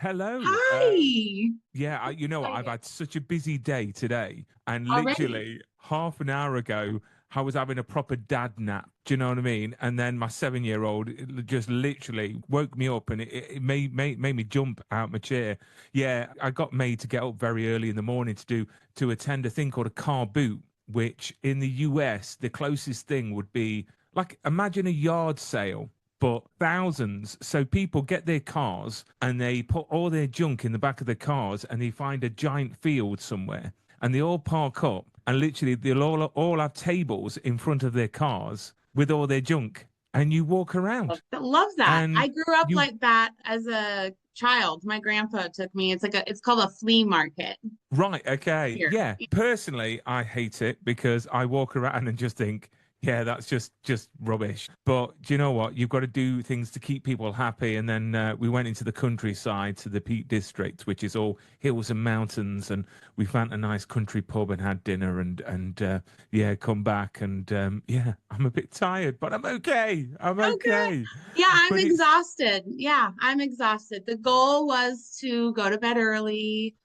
Hello. Hi. Yeah, I've Excited. had such a busy day today, and Already? literally half an hour ago, I was having a proper dad nap. Do you know what I mean? And then my 7 year old just literally woke me up, and it made me jump out my chair. Yeah, I got made to get up very early in the morning to attend a thing called a car boot, which in the US the closest thing would be like imagine a yard sale but thousands. So people get their cars and they put all their junk in the back of the cars and they find a giant field somewhere and they all park up and literally they'll all have tables in front of their cars with all their junk and you walk around Love that. I and grew up you like that as a child. My grandpa took me. It's called a flea market right, okay. here. Yeah. Personally, I hate it because I walk around and just think, yeah, that's just rubbish. But do you know what? You've got to do things to keep people happy. And then we went into the countryside to the Peak District, which is all hills and mountains, and we found a nice country pub and had dinner and yeah, come back and yeah, I'm a bit tired, but I'm okay. I'm Okay. okay. Yeah, I'm But it's exhausted. Yeah, I'm exhausted. The goal was to go to bed early,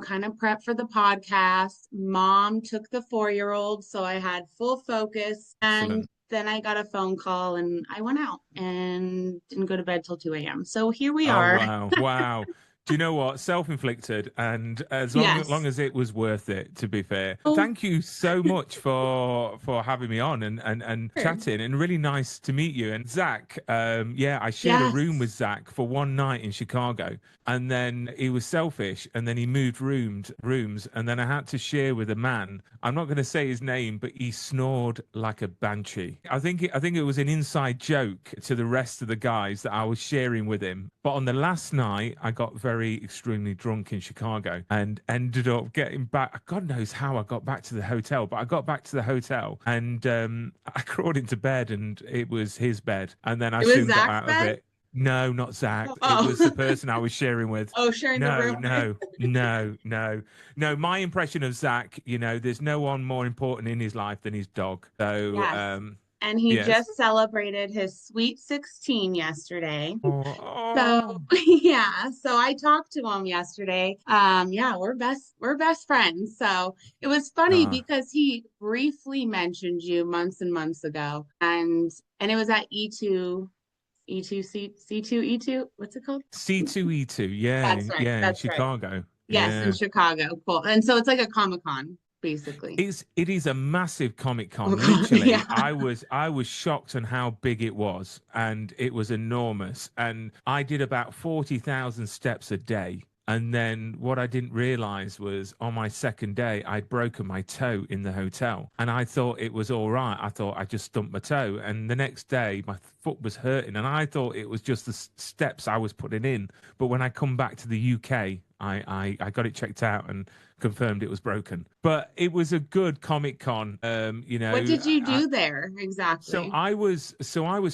kind of prep for the podcast. Mom took the 4-year-old, so I had full focus. And excellent. then I got a phone call and I went out and didn't go to bed till 2 a.m. So here we Oh are. wow, wow. Do you know what? Self-inflicted, and as long Yes. as it was worth it, to be fair. Oh, Thank you so much for having me on and sure. chatting, and really nice to meet you. And Zach, yeah, I shared a room with Yes. Zach for one night in Chicago, and then he was selfish, and then he moved rooms, and then I had to share with a man. I'm not going to say his name, but he snored like a banshee. I think it was an inside joke to the rest of the guys that I was sharing with him. But on the last night, I got very extremely drunk in Chicago and ended up getting back. God knows how I got back to the hotel, but I got back to the hotel and I crawled into bed and it was his bed. And then I It was soon got Zach's out of bed? it. No, not Zach. It Oh, was the person I was sharing with. oh, sharing the No, room with. no, no, no, no. My impression of Zach, there's no one more important in his life than his dog. So, Yes. And he yes. just celebrated his sweet 16 yesterday. Oh, So oh. yeah, so I talked to him yesterday. Yeah, we're best friends. So it was funny Ah. because he briefly mentioned you months and months ago. And it was at E2, what's it called? C2E2, yeah, That's right. yeah, in That's right. Chicago. Yes, in Yeah. Chicago. Cool. And so it's like a Comic-Con, basically. It is a massive Comic Oh Con. God, Literally, yeah. I was shocked on how big it was, and it was enormous. And I did about 40,000 steps a day. And then what I didn't realize was on my second day, I'd broken my toe in the hotel. And I thought it was all right. I thought I just stumped my toe. And the next day, my foot was hurting. And I thought it was just the steps I was putting in. But when I come back to the UK, I got it checked out and confirmed it was broken. But it was a good Comic Con. What did you do there So exactly? I was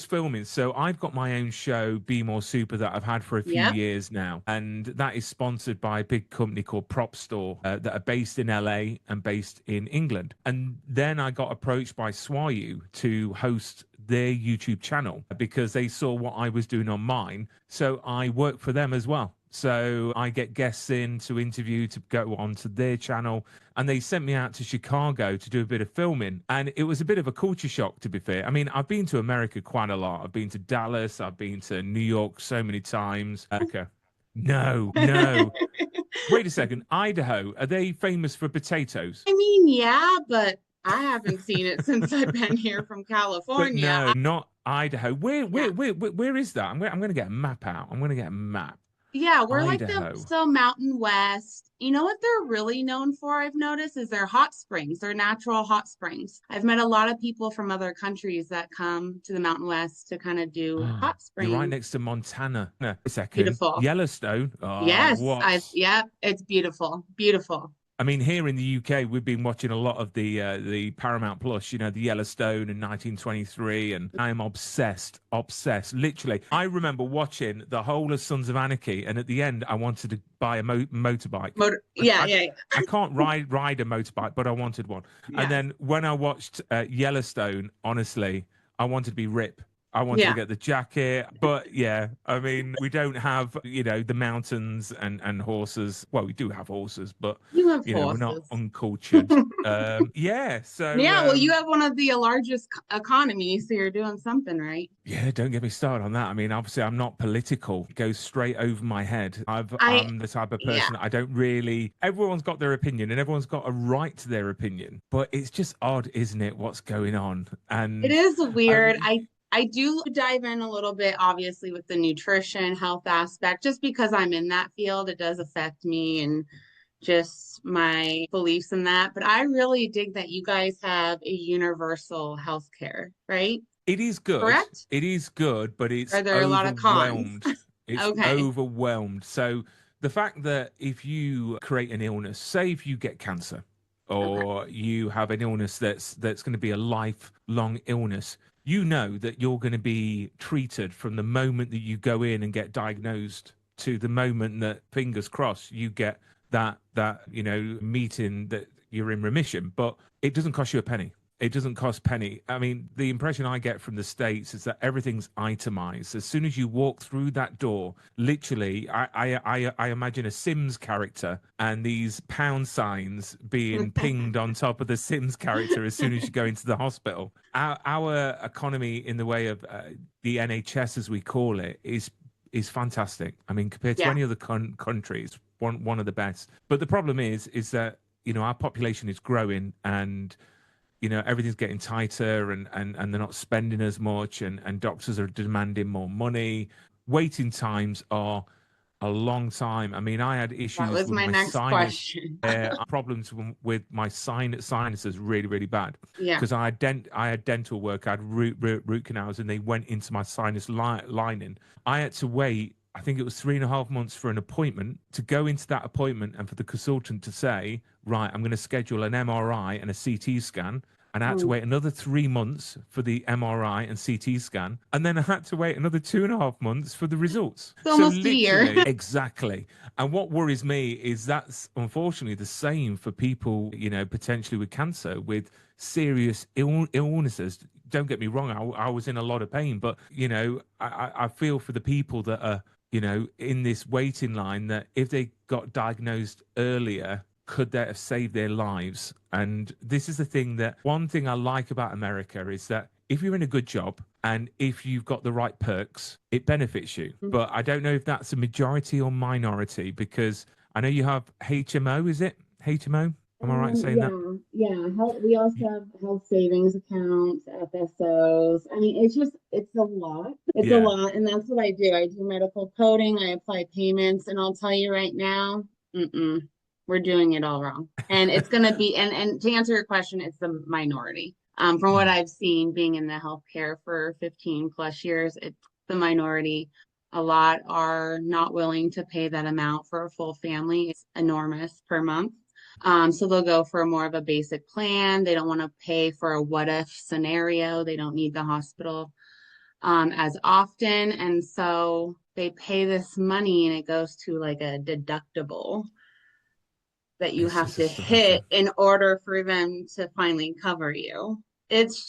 filming. So I've got my own show, Be More Super, that I've had for a few Yep. years now, and that is sponsored by a big company called Prop Store that are based in LA and based in England. And then I got approached by Swayu to host their YouTube channel because they saw what I was doing on mine. So I work for them as well. So I get guests in to interview to go on to their channel, and they sent me out to Chicago to do a bit of filming. And it was a bit of a culture shock, to be fair. I mean, I've been to America quite a lot. I've been to Dallas, I've been to New York so many times. Okay. No, no. Wait a second. Idaho, are they famous for potatoes? I mean, yeah, but I haven't seen it since I've been here from But California. no, not Idaho. Where, Yeah. where, where, where is that? I'm going to get a map out. I'm going to get a map. Yeah, we're like the Idaho. so Mountain West. You know what they're really known for, I've noticed, is their hot springs. They're natural hot springs. I've met a lot of people from other countries that come to the Mountain West to kind of do hot You're right springs. next to Montana. No, a second. Beautiful. Yellowstone. Oh, Yes, I what? yeah, it's beautiful. Beautiful. I mean, here in the UK, we've been watching a lot of the Paramount Plus, the Yellowstone in 1923, and I am obsessed, obsessed. Literally, I remember watching the whole of Sons of Anarchy, and at the end, I wanted to buy a motorbike. Motor I, yeah, I, yeah, I can't ride a motorbike, but I wanted one. And yeah. then when I watched Yellowstone, honestly, I wanted to be Rip. I wanted to Yeah. get the jacket, but yeah, I mean, we don't have, the mountains and horses. Well, we do have horses, but You have we're not horses. uncultured. Yeah, so Yeah, well, you have one of the largest economies, so you're doing something right. yeah, don't get me started on that. I mean, obviously, I'm not political. It goes straight over my head. I, I'm the type of yeah, person I don't really. Everyone's got their opinion, and everyone's got a right to their opinion. But it's just odd, isn't it? What's going on? it And is I, weird. I do dive in a little bit, obviously, with the nutrition health aspect, just because I'm in that field, it does affect me and just my beliefs in that. But I really dig that you guys have a universal health care, right? it is good. Correct? It is good, but it's Are there a lot of cons? overwhelmed. It's Okay. overwhelmed. So the fact that if you create an illness, say if you get cancer, Okay. or you have an illness that's going to be a lifelong illness, you know that you're going to be treated from the moment that you go in and get diagnosed to the moment that, fingers crossed, you get that meeting that you're in remission. But it doesn't cost you a penny. It doesn't cost penny. I mean, the impression I get from the States is that everything's itemized. As soon as you walk through that door, literally, I imagine a Sims character and these pound signs being pinged on top of the Sims character as soon as you go into the hospital. Our economy, in the way of the NHS, as we call it, is fantastic. I mean, compared to Yeah. any other countries, one of the best. But the problem is that our population is growing, and everything's getting tighter, and they're not spending as much, and doctors are demanding more money. Waiting times are a long time. I mean, I had That issues was with my my next sinus, question. problems with my sinuses really, really bad, Yeah. because I had dental work, I had root canals, and they went into my sinus lining. I had to wait, I think it was 3.5 months for an appointment, to go into that appointment and for the consultant to say, right, I'm going to schedule an MRI and a CT scan. And I had to Mm. wait another 3 months for the MRI and CT scan. And then I had to wait another 2.5 months for the results. It's So almost a year. literally, exactly. And what worries me is that's unfortunately the same for people, potentially with cancer, with serious illnesses. Don't get me wrong, I was in a lot of pain, but, I feel for the people that are, in this waiting line, that if they got diagnosed earlier, could that have saved their lives? And this is the thing, that one thing I like about America is that if you're in a good job and if you've got the right perks, it benefits you. But I don't know if that's a majority or minority, because I know you have HMO, is it? HMO? Am I right in saying that? Yeah. We also have health savings accounts, FSOs. I mean, it's a lot. It's a Yeah. lot. And that's what I do. I do medical coding, I apply payments, and I'll tell you right now, mm-mm, we're doing it all wrong. And it's going to be, and to answer your question, it's the minority. From what Mm. I've seen being in the healthcare for 15 plus years, it's the minority. A lot are not willing to pay that amount for a full family. It's enormous per month. So they'll go for more of a basic plan. They don't want to pay for a what if scenario. They don't need the hospital as often. And so they pay this money and it goes to like a deductible that you It's have just to astonishing. hit in order for them to finally cover you. It's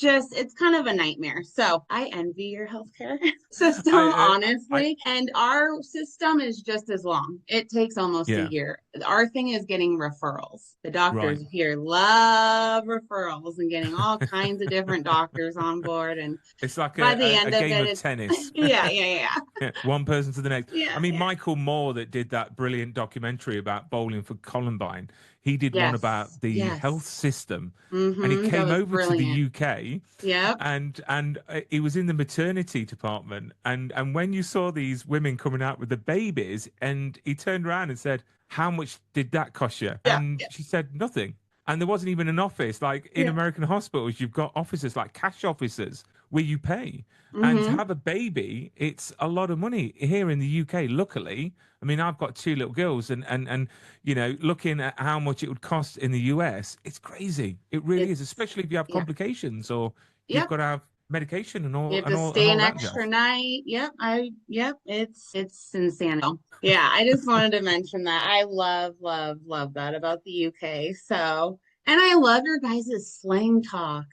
kind of a nightmare. So I envy your healthcare system, I honestly. And our system is just as long. It takes almost a yeah, year. Our thing is getting referrals. The right. doctors here love referrals and getting all kinds of different doctors on board. And It's like by the a end of game it, of it's tennis. yeah, yeah, yeah. One person to the next. Yeah, I mean, yeah. Michael Moore, that did that brilliant documentary about bowling for Columbine, he did one Yes, about the health yes. system, and he Mm-hmm. That came was over to the brilliant. UK, Yep. and he was in the maternity department, and when you saw these women coming out with the babies, and he turned around and said, "How much did that cost you?" Yeah, And yeah, she said, "Nothing." And there wasn't even an office. Like in yeah. American hospitals, you've got offices like cash offices where you pay. And to Mm-hmm. have a baby, it's a lot of money here in the UK. Luckily, I mean, I've got two little girls, and looking at how much it would cost in the US, it's crazy. It really is, It's especially if you have yeah. complications, or you've Yep. got to have medication and You all have and to all and stay all an that extra jazz. night. Yep. It's insanity. Yeah, I just wanted to mention that. I love that about the UK. So, and I love your guys' slang talk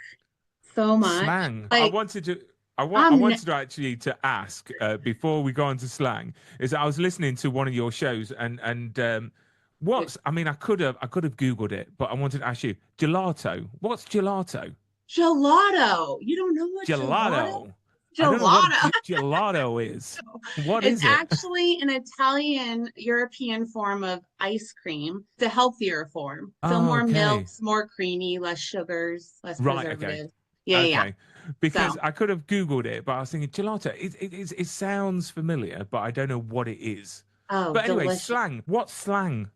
so much. Slang. I Like, wanted to. I Ne- wanted to actually to ask before we go on to slang is that I was listening to one of your shows and I mean I could have Googled it, but I wanted to ask you gelato. What's gelato? Gelato. You don't know what gelato? Gelato. I don't know what Gelato. gelato is. What It's is it? actually an Italian European form of ice cream, the healthier form. So Oh, more okay. milks, more creamy, less sugars, less Right. Okay. preservatives. Yeah, yeah, yeah. Okay. Because So, I could have Googled it, but I was thinking gelato. It sounds familiar, but I don't know what it is. oh, But anyway, delicious. slang. What slang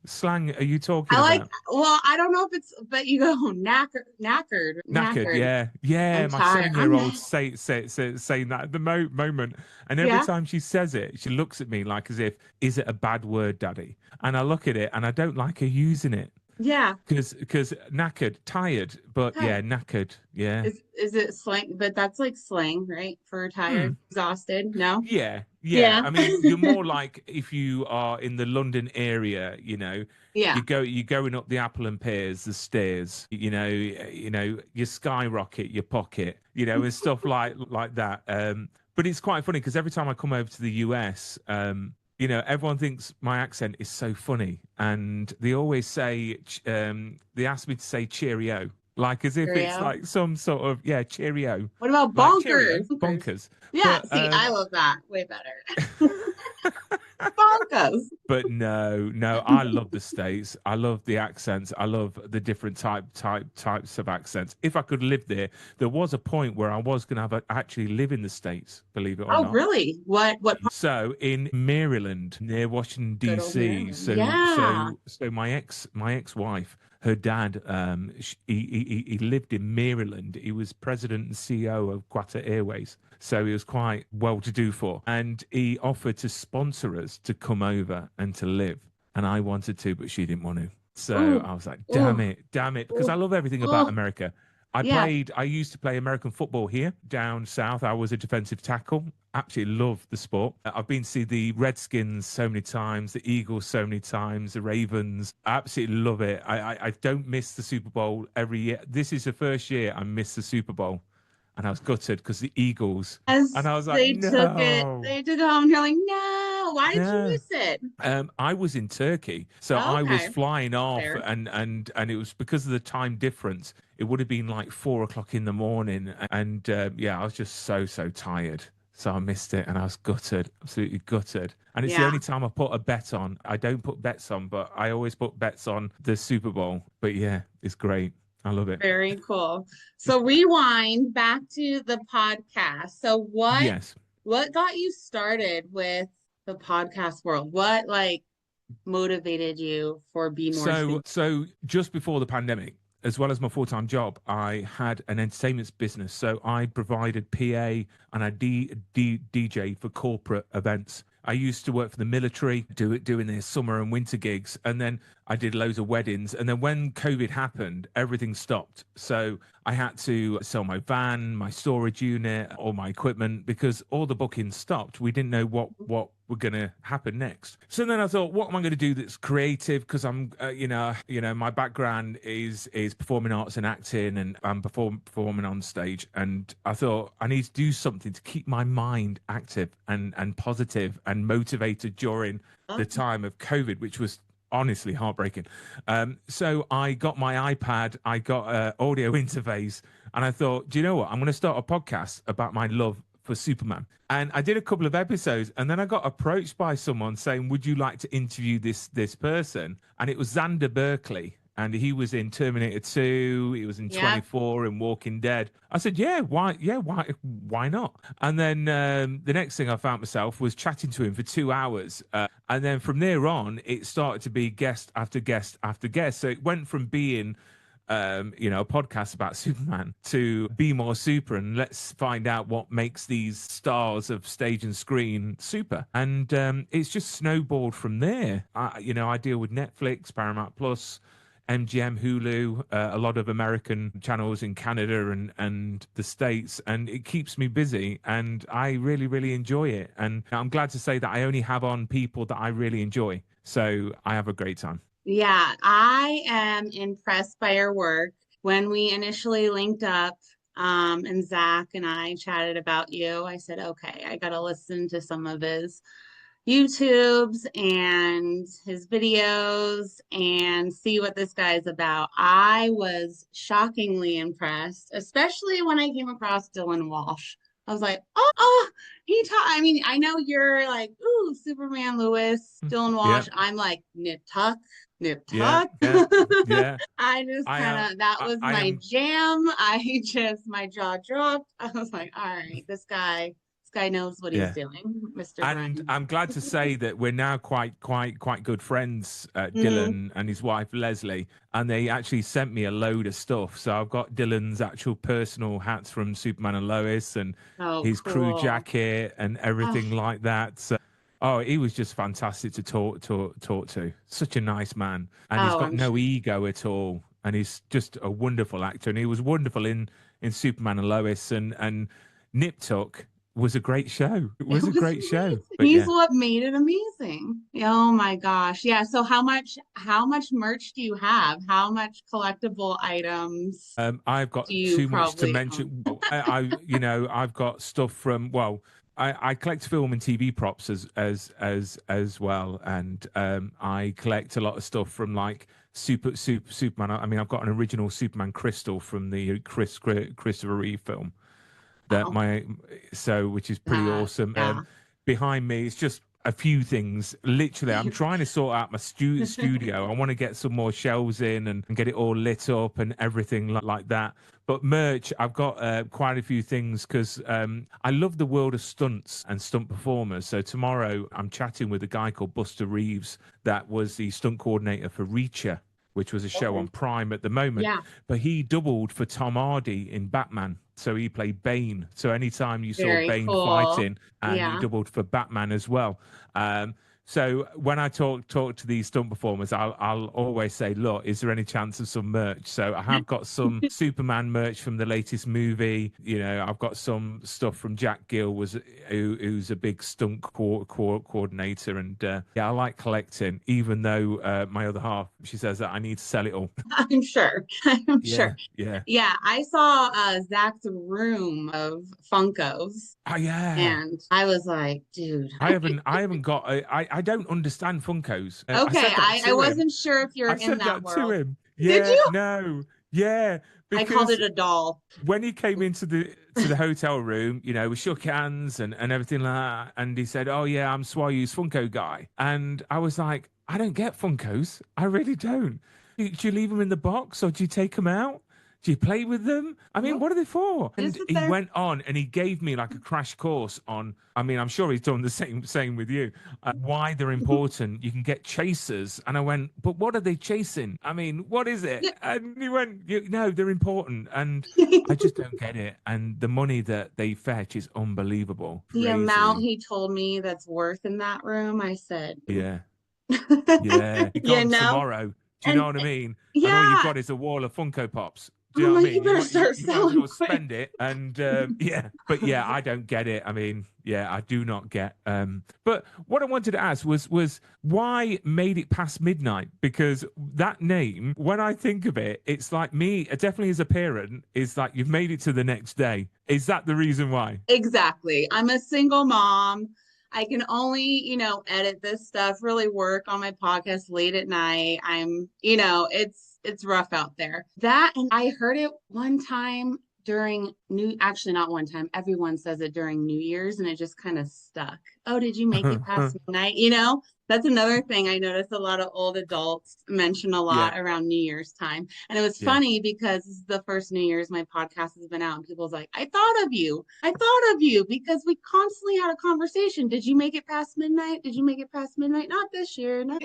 are you talking I like, about? well, I don't know if it's, but you go Knackered, knackered. yeah, yeah. I'm My tired. I'm seven-year-old saying that at the moment, and every yeah, time she says it, she looks at me like as if, "Is it a bad word, Daddy?" And I look at it, and I don't like her using it yeah. because knackered, tired, but Tired. yeah, knackered, yeah. Is it slang? But that's like slang, right? For Hmm. tired, exhausted. No. Yeah, yeah. Yeah. I mean, you're more like if you are in the London area, Yeah. you're going up the apple and pears, the stairs, you skyrocket your pocket, and stuff like that. But it's quite funny because every time I come over to the US, everyone thinks my accent is so funny, and they always say, they ask me to say cheerio. Like as if it's Cheerio. like some sort of cheerio, What about like cheerio, bonkers? Bonkers. bonkers. Yeah. But See, I love that way better. Bonkers. But no, no, I love the States. I love the accents. I love the different types of accents. If I could live there, there was a point where I was going to actually live in the States, believe it or Oh, not. really? What part? So in Maryland, near Washington Good old D.C. Maryland. So Yeah. so so my ex-wife, her dad, he lived in Maryland. He was president and CEO of Qatar Airways. So he was quite well to do for. And he offered to sponsor us to come over and to live. And I wanted to, but she didn't want to. So Ooh. I was like, Ooh. damn it, because I Ooh. love everything about Oh. America. Yeah. I used to play American football here down south. I was a defensive tackle. Absolutely love the sport. I've been to see the Redskins so many times, the Eagles so many times, the Ravens. I absolutely love it. I don't miss the Super Bowl every year. This is the first year I missed the Super Bowl, and I was gutted because the Eagles. And As I was like, they took it, no, they took it home. You're like, no, why did you no. miss it? I was in Turkey, so Oh, I was okay. flying off, Fair. and it was because of the time difference. It would have been like 4 o'clock in the morning, and yeah, I was just so tired, so I missed it, and I was gutted, absolutely gutted. And it's the Yeah. only time I put a bet on. I don't put bets on, but I always put bets on the Super Bowl. But yeah, it's great. I love it. Very cool. So rewind back to the podcast. So Yes. what got you started with the podcast world? What like motivated you for Be More So, Super? so just before the pandemic, as well as my full-time job, I had an entertainment business. So I provided PA and I DJ for corporate events. I used to work for the military, doing their summer and winter gigs, and then I did loads of weddings. And then when COVID happened, everything stopped. So I had to sell my van, my storage unit, all my equipment because all the bookings stopped. We didn't know what were going to happen next. So then I thought, what am I going to do that's creative? Because I'm, my background is performing arts and acting, and I'm performing on stage. And I thought I need to do something to keep my mind active and positive and motivated during the time of COVID, which was honestly heartbreaking. So I got my iPad, I got an audio interface, and I thought, do you know what? I'm going to start a podcast about my love for Superman. And I did a couple of episodes, and then I got approached by someone saying, would you like to interview this person? And it was Xander Berkeley. And he was in Terminator 2, he was in Yeah. 24 and Walking Dead. I said, why not? And then the next thing I found myself was chatting to him for 2 hours. And then from there on, it started to be guest after guest after guest. So it went from being a podcast about Superman to Be More Super, and let's find out what makes these stars of stage and screen super. And it's just snowballed from there. I deal with Netflix, Paramount Plus, MGM, Hulu, a lot of American channels in Canada and the States, and it keeps me busy, and I really, really enjoy it. And I'm glad to say that I only have on people that I really enjoy. So I have a great time. Yeah, I am impressed by your work. When we initially linked up, And Zach and I chatted about you. I said, okay, I got to listen to some of his YouTubes and his videos and see what this guy's about. I was shockingly impressed, especially when I came across Dylan Walsh. I was like, oh, I mean, I know you're like, ooh, Superman Lewis, Dylan Yeah, Walsh. I'm like, nip yeah, tuck. yeah, yeah. I just I kind am. of, that was I my am. jam. My jaw dropped. I was like, all right, this guy knows what he's Yeah. doing, Mr. And Bryan. I'm glad to say that we're now quite good friends, Hmm. Dylan and his wife Leslie, and they actually sent me a load of stuff. So I've got Dylan's actual personal hats from Superman and Lois, and Oh, his crew cool. jacket and Oh, everything like that. So, oh, he was just fantastic to talk to. Such a nice man, and he's oh, got I'm no sure. ego at all, and he's just a wonderful actor, and he was wonderful in Superman and Lois, and Nip Tuck was a great show. It It was a was great show. amazing. But He's yeah, what made it amazing. Oh my gosh. Yeah. So how much merch do you have? How much collectible items I've do got you too much to probably own? mention. Well, I've got stuff from, well, I collect film and TV props as well, and I collect a lot of stuff from like Superman. I mean, I've got an original Superman crystal from the Christopher Reeve film that Wow. my so which is pretty That, awesome. yeah. Behind me, it's just a few things. Literally, I'm trying to sort out my studio. I want to get some more shelves in and get it all lit up and everything like that. But merch, I've got quite a few things because I love the world of stunts and stunt performers. So tomorrow, I'm chatting with a guy called Buster Reeves, that was the stunt coordinator for Reacher, which was a show Okay. on Prime at the moment. Yeah. But he doubled for Tom Hardy in Batman. So he played Bane. So anytime you saw Very Bane cool. fighting, and he Yeah. doubled for Batman as well. So when I talk to these stunt performers, I'll always say, look, is there any chance of some merch? So I have got some Superman merch from the latest movie. You know, I've got some stuff from Jack Gill, who's a big stunt coordinator, and yeah, I like collecting. Even though my other half, she says that I need to sell it all. I'm sure. I'm Yeah, sure. yeah. Yeah, I saw Zach's room of Funkos Oh yeah. and I was like, dude. I haven't got I don't understand Funkos. I Okay, said that I to him. wasn't sure if you're I in said that that to world. him. Did Yeah, you? no. Yeah, I called because it a doll. when he came into the hotel room, you know, we shook hands and everything like that, and he said, "Oh yeah, I'm Swaryu's Funko guy," and I was like, "I don't get Funkos. I really don't. Do you leave them in the box or do you take them out? Do you play with them? I mean, Nope. what are they for?" Just And sit he there. went on and he gave me like a crash course on. I mean, I'm sure he's done the same with you. Why they're important. You can get chasers, and I went, "But what are they chasing? I mean, what is it?" Yeah. And he went, "No, they're important." And I just don't get it. And the money that they fetch is unbelievable, The amount crazy. he told me that's worth in that room, I said, "Ooh." Yeah, yeah. You're You gone know? tomorrow. Do you know And what I mean? And all you've yeah, got is a wall of Funko Pops. Do you know I'm what I like, you mean? better start You might as selling well quick. spend it. And yeah, but yeah, I don't get it. I mean, yeah, I do not get. But what I wanted to ask was why made it past midnight? Because that name, when I think of it, it's like me. Definitely as a parent, is like you've made it to the next day. Is that the reason why? Exactly. I'm a single mom. I can only, edit this stuff, really work on my podcast late at night. It's rough out there. That and I heard it one time during actually not one time. Everyone says it during New Year's and it just kind of stuck. Oh, did you make it past midnight? That's another thing I noticed a lot of old adults mention a Yeah, lot around New Year's time. And it was yeah. funny because this is the first New Year's my podcast has been out, and people's like, I thought of you. I thought of you because we constantly had a conversation. Did you make it past midnight? Did you make it past midnight? Not this year. No,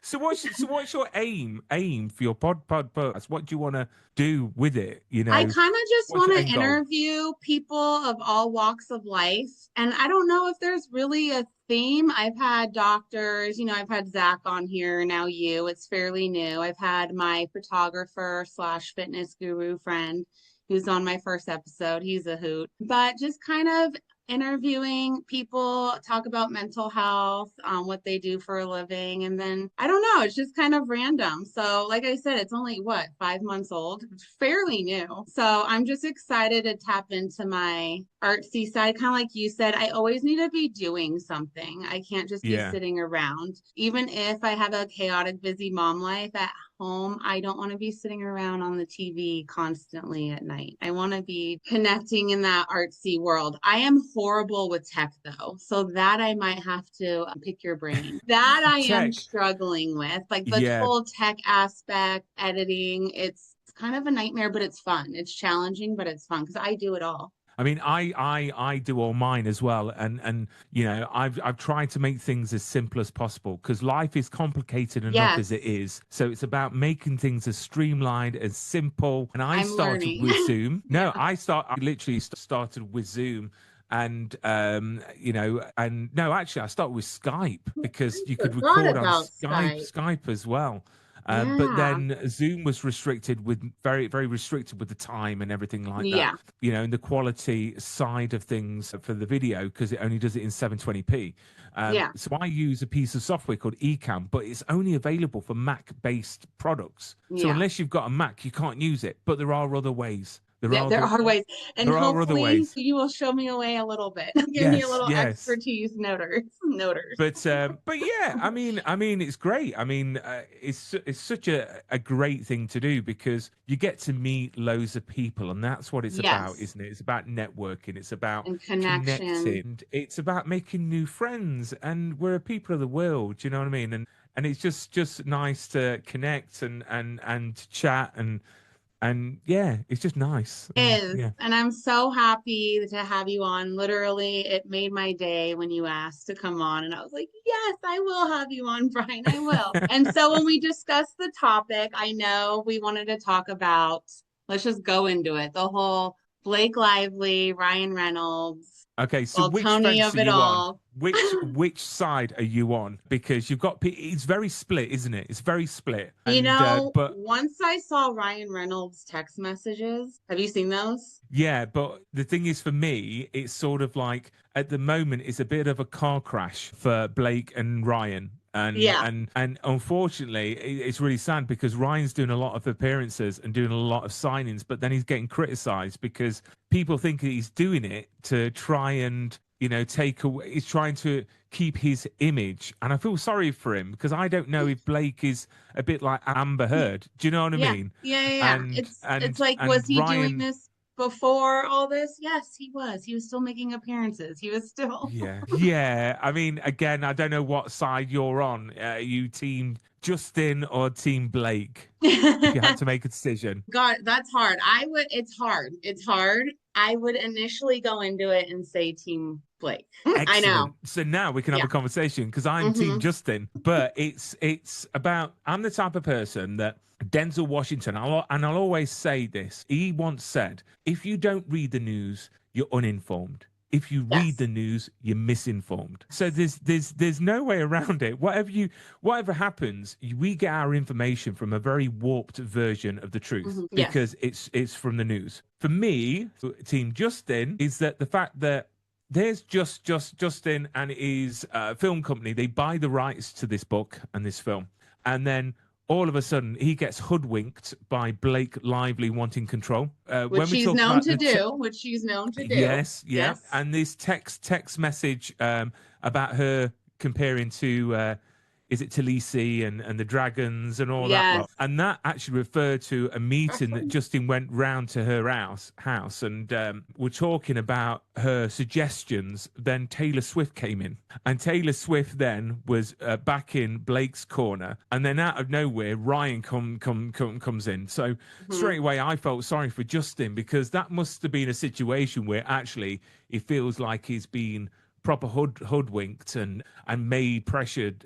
So what's your aim for your podcast? What do you want to do with it? I kind of just What's want your to end goal? interview people of all walks of life. And I don't know if there's really a theme. I've had doctors, I've had Zach on here, now you. It's fairly new. I've had my photographer slash fitness guru friend who's on my first episode. He's a hoot. But just kind of interviewing people, talk about mental health, what they do for a living. And then I don't know, it's just kind of random. So, like I said, it's only what, 5 months old? It's fairly new. So, I'm just excited to tap into my artsy side. Kind of like you said, I always need to be doing something. I can't just be Yeah. sitting around. Even if I have a chaotic, busy mom life at home, I don't want to be sitting around on the TV constantly at night. I want to be connecting in that artsy world. I am horrible with tech though, so that I might have to pick your brain. That I am Tech. struggling with, like the Yeah. whole tech aspect, editing. It's kind of a nightmare, but it's fun. It's challenging, but it's fun because I do it all. I mean, I do all mine as well, and you know, I've tried to make things as simple as possible because life is complicated enough as it Yes, is. So it's about making things as streamlined, as simple. And I I'm started learning. with Zoom. Yeah. No, I literally started with Zoom. And you know, and no, actually, I started with Skype because you could Forgot record on about Skype. Skype as well. But Yeah. then Zoom was restricted with very restricted with the time and everything like that. Yeah. You know, and the quality side of things for the video because it only does it in 720p. Yeah. So I use a piece of software called Ecamm, but it's only available for Mac-based products. So Yeah. unless you've got a Mac, you can't use it. But there are other ways. There are ways. And There are other hopefully ways. you will show me a way a little bit. Give me a Yes, little yes. expertise noters. Noters. But yeah, I mean, it's great. I mean, it's such a great thing to do because you get to meet loads of people, and that's what it's about, Yes. isn't it? It's about networking. It's about And connection connecting. It's about making new friends, and we're a people of the world. You know what I mean? And it's just nice to connect and to chat and yeah, it's just nice. And is. yeah. And I'm so happy to have you on. Literally, it made my day when you asked to come on. And I was like, yes, I will have you on, Bryan. I will. And so when we discussed the topic, I know we wanted to talk about, let's just go into it, the whole Blake Lively, Ryan Reynolds, Okay, so well, which Tony fence of are it you on? all. Which side are you on? Because you've got it's very split, isn't it? It's very split. You And know, but once I saw Ryan Reynolds' text messages, have you seen those? yeah, but the thing is for me, it's sort of like at the moment it's a bit of a car crash for Blake and Ryan. Yeah. And unfortunately, it's really sad because Ryan's doing a lot of appearances and doing a lot of signings, but then he's getting criticized because people think he's doing it to try and take away. He's trying to keep his image, and I feel sorry for him because I don't know if Blake is a bit like Amber Heard. Do you know what I Yeah. mean? Yeah. It's like, was And he doing Ryan. this before all this? Yes, he was. He was still making appearances. He was still. Yeah, yeah. I mean, again, I don't know what side you're on. You team Justin or team Blake? If you had to make a decision. God, that's hard. It's hard. It's hard. I would initially go into it and say Team Blake. I know. Excellent. So now we can have Yeah. a conversation because I'm team Hmm. Justin, but it's about I'm the type of person that Denzel Washington, and I'll always say this. He once said, if you don't read the news, you're uninformed. If you read Yes. the news, you're misinformed. So there's no way around it. Whatever happens, we get our information from a very warped version of the truth Yes. because it's from the news. For me, Team Justin is that the fact that there's just Justin and his film company. They buy the rights to this book and this film, and then all of a sudden he gets hoodwinked by Blake Lively wanting control. Which When we she's talk known about to do. Which she's known to do. yes, yeah, Yes. and this text message about her comparing to is it Talisi and the dragons and all that lot, Yes. and that actually referred to a meeting that Justin went round to her house, and we're talking about her suggestions. Then Taylor Swift came in, and Taylor Swift then was back in Blake's corner, and then out of nowhere Ryan comes in. So straight away I felt sorry for Justin because that must have been a situation where actually it feels like he's been proper hoodwinked and made pressured,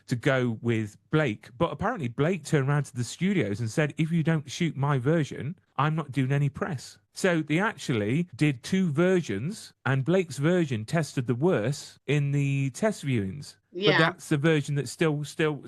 to go with Blake. But apparently Blake turned around to the studios and said, if you don't shoot my version, I'm not doing any press. So they actually did two versions, and Blake's version tested the worst in the test viewings. but Yeah. that's the version that still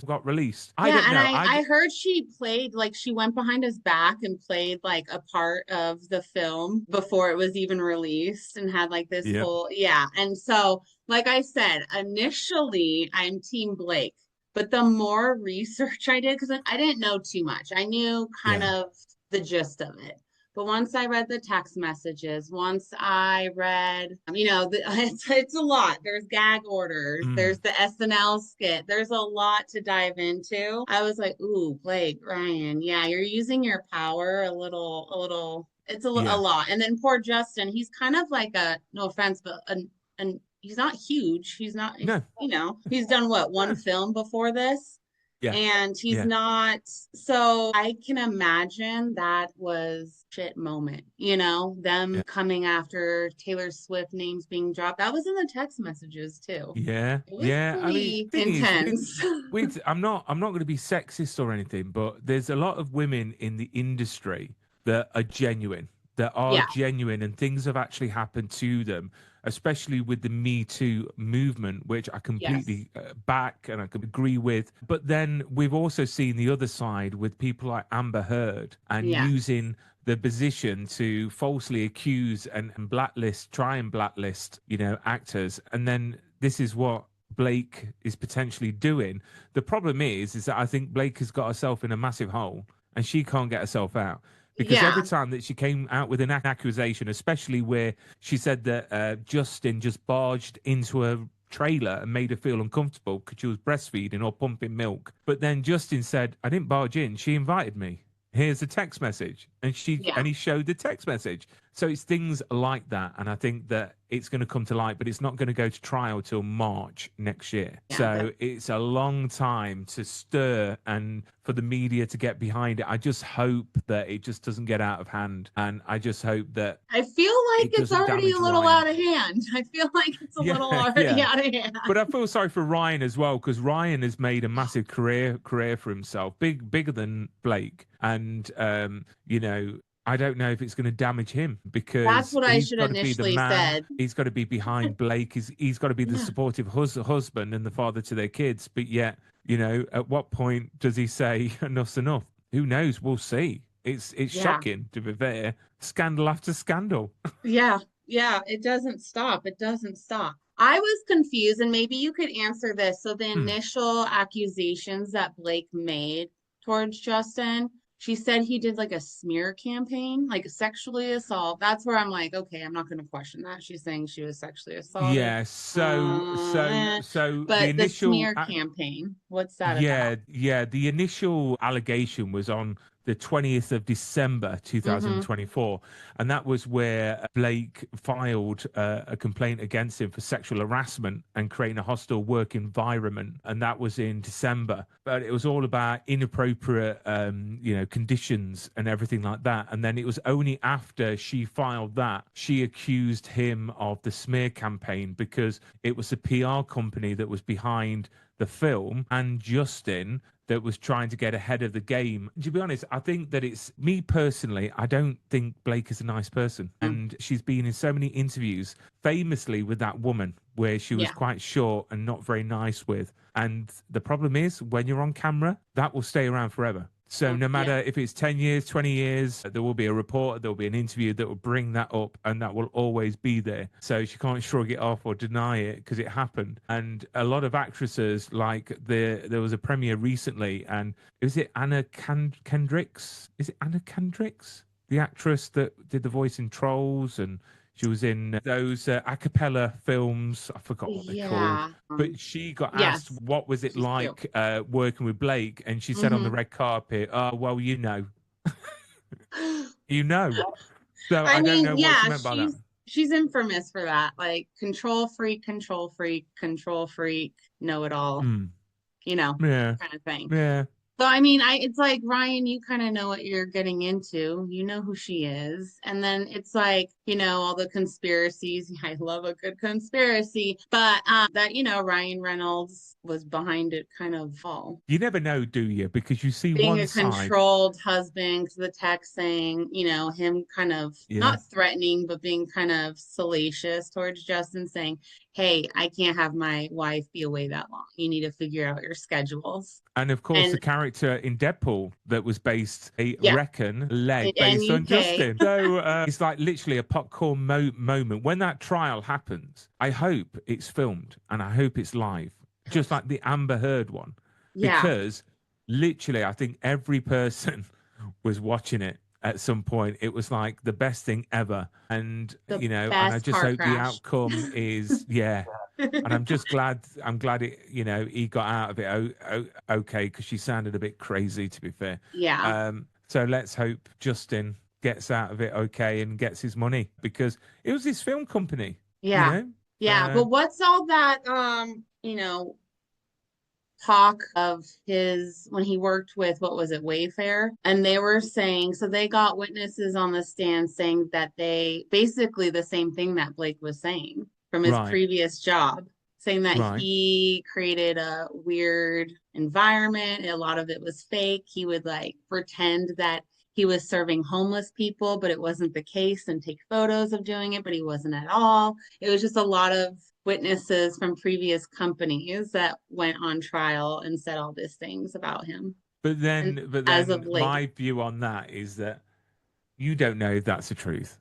got released. I Yeah, don't and know. I heard she played like she went behind his back and played like a part of the film before it was even released and had like this Yeah, whole yeah. And so, like I said, initially I'm Team Blake, but the more research I did, because I didn't know too much. I knew kind yeah, of the gist of it. But once I read the text messages, once I read, it's a lot. There's gag orders, mm, there's the SNL skit, there's a lot to dive into. I was like, ooh, Blake, Ryan, yeah, you're using your power a little, a yeah. lot. And then poor Justin, he's kind of like no offense, but an he's not huge. No, He's done what, one no. film before this? Yeah, And he's yeah, not, so I can imagine that was shit moment, them yeah. coming after Taylor Swift names being dropped. That was in the text messages too. Yeah, It was yeah. I mean, pretty thing is, intense. I'm not going to be sexist or anything, but there's a lot of women in the industry that are genuine, Yeah, and things have actually happened to them, especially with the Me Too movement, which I yes. completely back and I can agree with. But then we've also seen the other side with people like Amber Heard and Yeah, using the position to falsely accuse and try and blacklist, actors. And then this is what Blake is potentially doing. The problem is that I think Blake has got herself in a massive hole and she can't get herself out. Because every yeah, time that she came out with an accusation, especially where she said that Justin just barged into a trailer and made her feel uncomfortable because she was breastfeeding or pumping milk. But then Justin said, I didn't barge in, she invited me. Here's a text message. yeah. He showed the text message. So it's things like that. And I think that it's going to come to light, but it's not going to go to trial till March next year. Yeah, So it's a long time to stir and for the media to get behind it. I just hope that it just doesn't get out of hand. And I just hope that I feel like it it's doesn't already a damage little Ryan. out of hand. I feel like it's a Yeah, little already yeah. out of hand. But I feel sorry for Ryan as well because Ryan has made a massive career for himself, bigger than Blake, and I don't know if it's going to damage him That's because what I he's should got to be the initially man. said. He's got to be behind Blake. He's got to be the Yeah, supportive husband and the father to their kids. But yet, at what point does he say enough's enough? Who knows? We'll see. It's yeah. shocking to be fair. Scandal after scandal. Yeah, yeah, it doesn't stop. It doesn't stop. I was confused, and maybe you could answer this. So, the Hmm. initial accusations that Blake made towards Justin, she said he did like a smear campaign, like sexually assault. That's where I'm like, okay, I'm not going to question that. She's saying she was sexually assaulted. Yeah, Uh, so the but the initial smear campaign, what's that yeah, about? yeah, the initial allegation was on the 20th of December Mm-hmm. 2024, and that was where Blake filed a complaint against him for sexual harassment and creating a hostile work environment, and that was in December. But it was all about inappropriate conditions and everything like that. And then it was only after she filed that she accused him of the smear campaign because it was a PR company that was behind the film and Justin that was trying to get ahead of the game. To be honest, I think that it's me personally, I don't think Blake is a nice person. And she's been in so many interviews, famously with that woman, where she was Yeah. quite short and not very nice with. And the problem is, when you're on camera, that will stay around forever. So no Yeah. matter if it's 10 years, 20 years, there will be a report, there will be an interview that will bring that up and that will always be there. So she can't shrug it off or deny it because it happened. And a lot of actresses, like there was a premiere recently and is it Anna Kendricks? Is it Anna Kendricks? The actress that did the voice in Trolls and she was in those a cappella films. I forgot what they're called. Yeah. But she got asked Yes, what was it she's cute. like working with Blake, and she said on the Hmm. red carpet, "Oh well, you know." So I I don't mean, know what she yeah, meant by that. she's infamous for that. Like control freak, control freak, control freak, know it all, Hmm. you know, Yeah, kind of thing. yeah. So I mean, it's like Ryan, you kind of know what you're getting into. You know who she is. And then it's like, all the conspiracies. I love a good conspiracy, but that, Ryan Reynolds was behind it kind of all. You never know, do you? Because you see Being one a side. controlled husband, the text saying, him kind of Yeah. not threatening, but being kind of salacious towards Justin, saying, "Hey, I can't have my wife be away that long. You need to figure out your schedules." And of course, the And character in Deadpool that was based, I yeah, reckon, leg in based on UK. Justin. So it's like literally a popcorn moment. When that trial happens, I hope it's filmed and I hope it's live, just like the Amber Heard one, Yeah, because literally, I think every person was watching it at some point. It was like the best thing ever. And, the and I best just car hope the crash. outcome is, yeah, and I'm just glad. I'm glad it. He got out of it okay because she sounded a bit crazy, to be fair. Yeah, So let's hope Justin gets out of it okay and gets his money because it was his film company. You yeah, know. yeah. Uh, But what's all that, talk of his when he worked with, what was it, Wayfair? And they were saying, so they got witnesses on the stand saying that they basically the same thing that Blake was saying from his right. previous job, saying that Right. he created a weird environment. A lot of it was fake. He would like pretend that he was serving homeless people, but it wasn't the case, and take photos of doing it, but he wasn't at all. It was just a lot of witnesses from previous companies that went on trial and said all these things about him. But And then, but as of then, late, my view on that is that you don't know if that's the truth.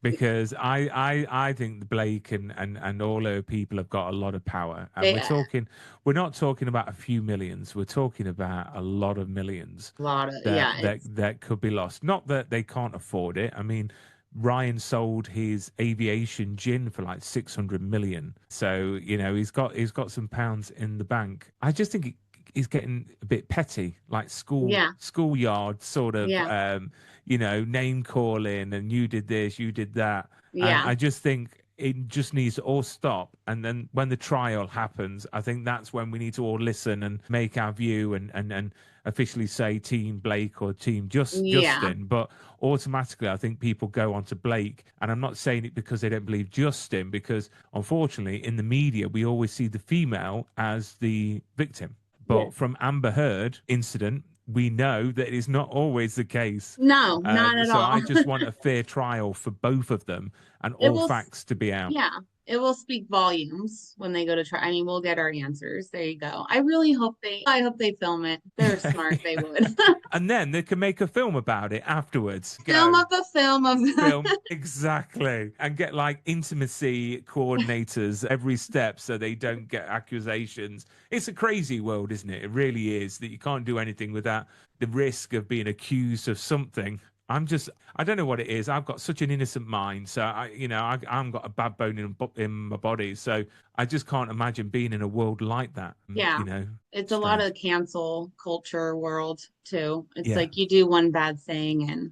Because I think Blake and all her people have got a lot of power, and they we're not talking about a few millions, we're talking about a lot of millions a lot of, that yeah, that it's that could be lost. Not that they can't afford it. I mean, Ryan sold his aviation gin for like 600 million, so he's got some pounds in the bank. I just think he's getting a bit petty, like yeah, schoolyard sort of yeah, name calling and you did this, you did that. And yeah, I just think it just needs to all stop. And then when the trial happens, I think that's when we need to all listen and make our view and officially say Team Blake or Team yeah, Justin. But automatically, I think people go on to Blake. And I'm not saying it because they don't believe Justin, because unfortunately, in the media, we always see the female as the victim. yeah. But from Amber Heard incident, we know that is not always the case. No, not at So all. I just want a fair trial for both of them and It all will, facts to be out. yeah, it will speak volumes when they go to try. I mean, we'll get our answers. There you go. I hope they film it. They're smart. They would And then they can make a film about it afterwards. film Go. up a film of Film exactly and get like intimacy coordinators every step so they don't get accusations. It's a crazy world, isn't it? It really is, that you can't do anything without the risk of being accused of something. I don't know what it is. I've got such an innocent mind, so I haven't got a bad bone in my body, so I just can't imagine being in a world like that. yeah. It's a lot Strange. of cancel culture world too. It's Yeah, like you do one bad thing and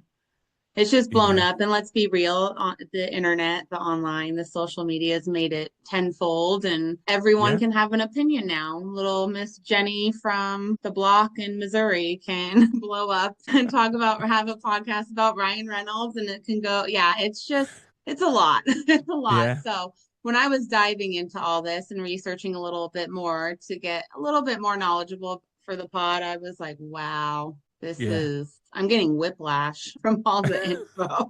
it's just blown yeah, up. And let's be real, on the internet, the online, the social media has made it tenfold, and everyone yeah. can have an opinion now. Little Miss Jenny from the block in Missouri can blow up and have a podcast about Ryan Reynolds, and it can go, yeah, it's a lot. It's a lot. Yeah, So when I was diving into all this and researching a little bit more to get a little bit more knowledgeable for the pod, I was like, wow, yeah. I'm getting whiplash from all the info.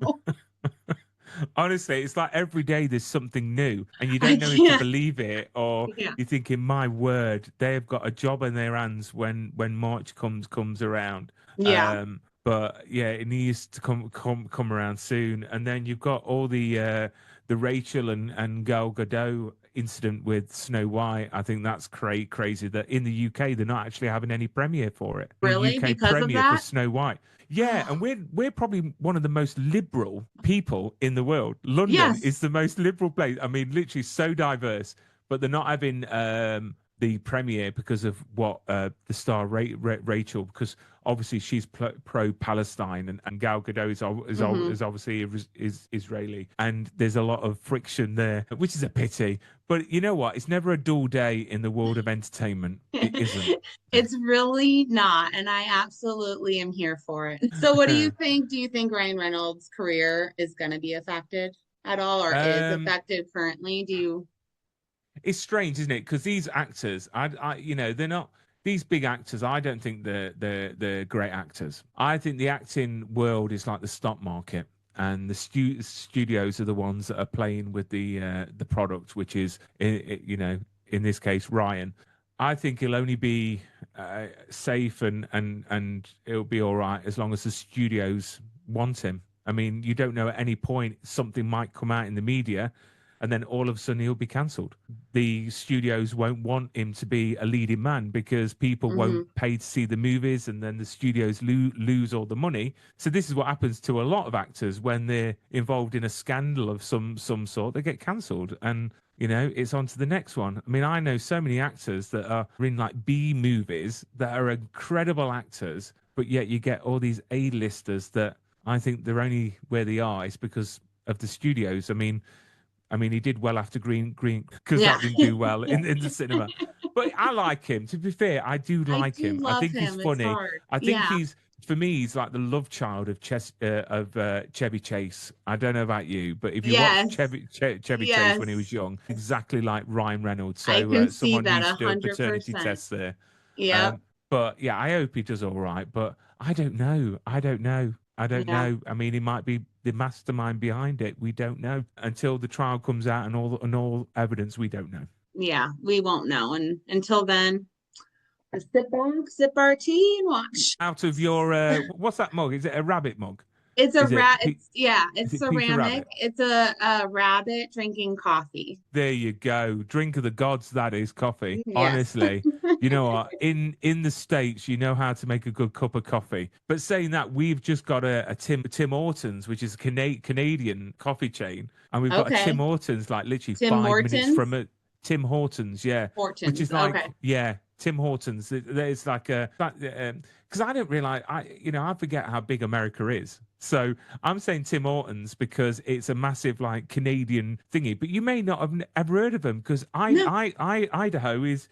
Honestly, it's like every day there's something new, and you I don't know if to can't. believe it or Yeah. you're thinking, "My word, they've got a job in their hands when March comes around." Yeah. But yeah, it needs to come around soon. And then you've got all the Rachel and Gal Gadot incident with Snow White. I think that's crazy that in the UK they're not actually having any premiere for it. The Really? UK Because of premiere for that? Snow White. Yeah, and we're probably one of the most liberal people in the world. London Yes. is the most liberal place. I mean, literally so diverse, but they're not having the premiere because of what the star Rachel, because obviously she's pro-Palestine, and Gal Gadot is obviously is Israeli, and there's a lot of friction there, which is a pity. But you know what? It's never a dull day in the world of entertainment. It isn't. It's really not, and I absolutely am here for it. So what do you think? Do you think Ryan Reynolds' career is going to be affected at all, or is um, affected currently? Do you? it's strange, isn't it? Because these actors, they're not these big actors. I don't think they're great actors. I think the acting world is like the stock market, and the studios are the ones that are playing with the product, which is, in this case, Ryan. I think he'll only be safe, and it'll be all right as long as the studios want him. I mean, you don't know at any point something might come out in the media, and then all of a sudden he'll be cancelled. The studios won't want him to be a leading man because people Mhm. won't pay to see the movies, and then the studios lose all the money. So this is what happens to a lot of actors when they're involved in a scandal of some sort. They get cancelled, and it's on to the next one. I mean, I know so many actors that are in like B movies that are incredible actors, but yet you get all these A-listers that I think they're only where they are is because of the studios. I mean, he did well after Green because Yeah. that didn't do well in the cinema. But I like him. To be fair, I do I like do him. I love think he's him. It's funny. hard. I think Yeah. for me, he's like the love child of Chevy Chase. I don't know about you, but if you watch Yes. Chevy Chase when he was Yes. young, exactly like Ryan Reynolds. I So can see someone that needs to do a paternity 100%. test there. Yep. But yeah, I hope he does all right. But I don't know. I don't know. I don't Yeah. know. I mean, he might be the mastermind behind it. We don't know until the trial comes out and all evidence. We don't know. Yeah. We won't know. And until then, just sit back, sip our tea, and watch. Out of your what's that mug? Is it a rabbit mug? It's a Is it rat. It's yeah. is It's it Peter ceramic. Rabbit? It's a rabbit drinking coffee. There you go. Drink of the gods, that is coffee. Yes. Honestly, you know what? In the States, you know how to make a good cup of coffee. But saying that, we've just got a Tim Hortons, which is a Canadian coffee chain, and we've got a Tim Okay. Hortons like literally Tim 5 minutes from Hortons. it. Tim Hortons, yeah, which Hortons. is Okay. like, yeah, Tim Hortons. There's like a because I don't realize I forget how big America is. So I'm saying Tim Hortons because it's a massive like Canadian thingy, but you may not have ever heard of them because No. Idaho is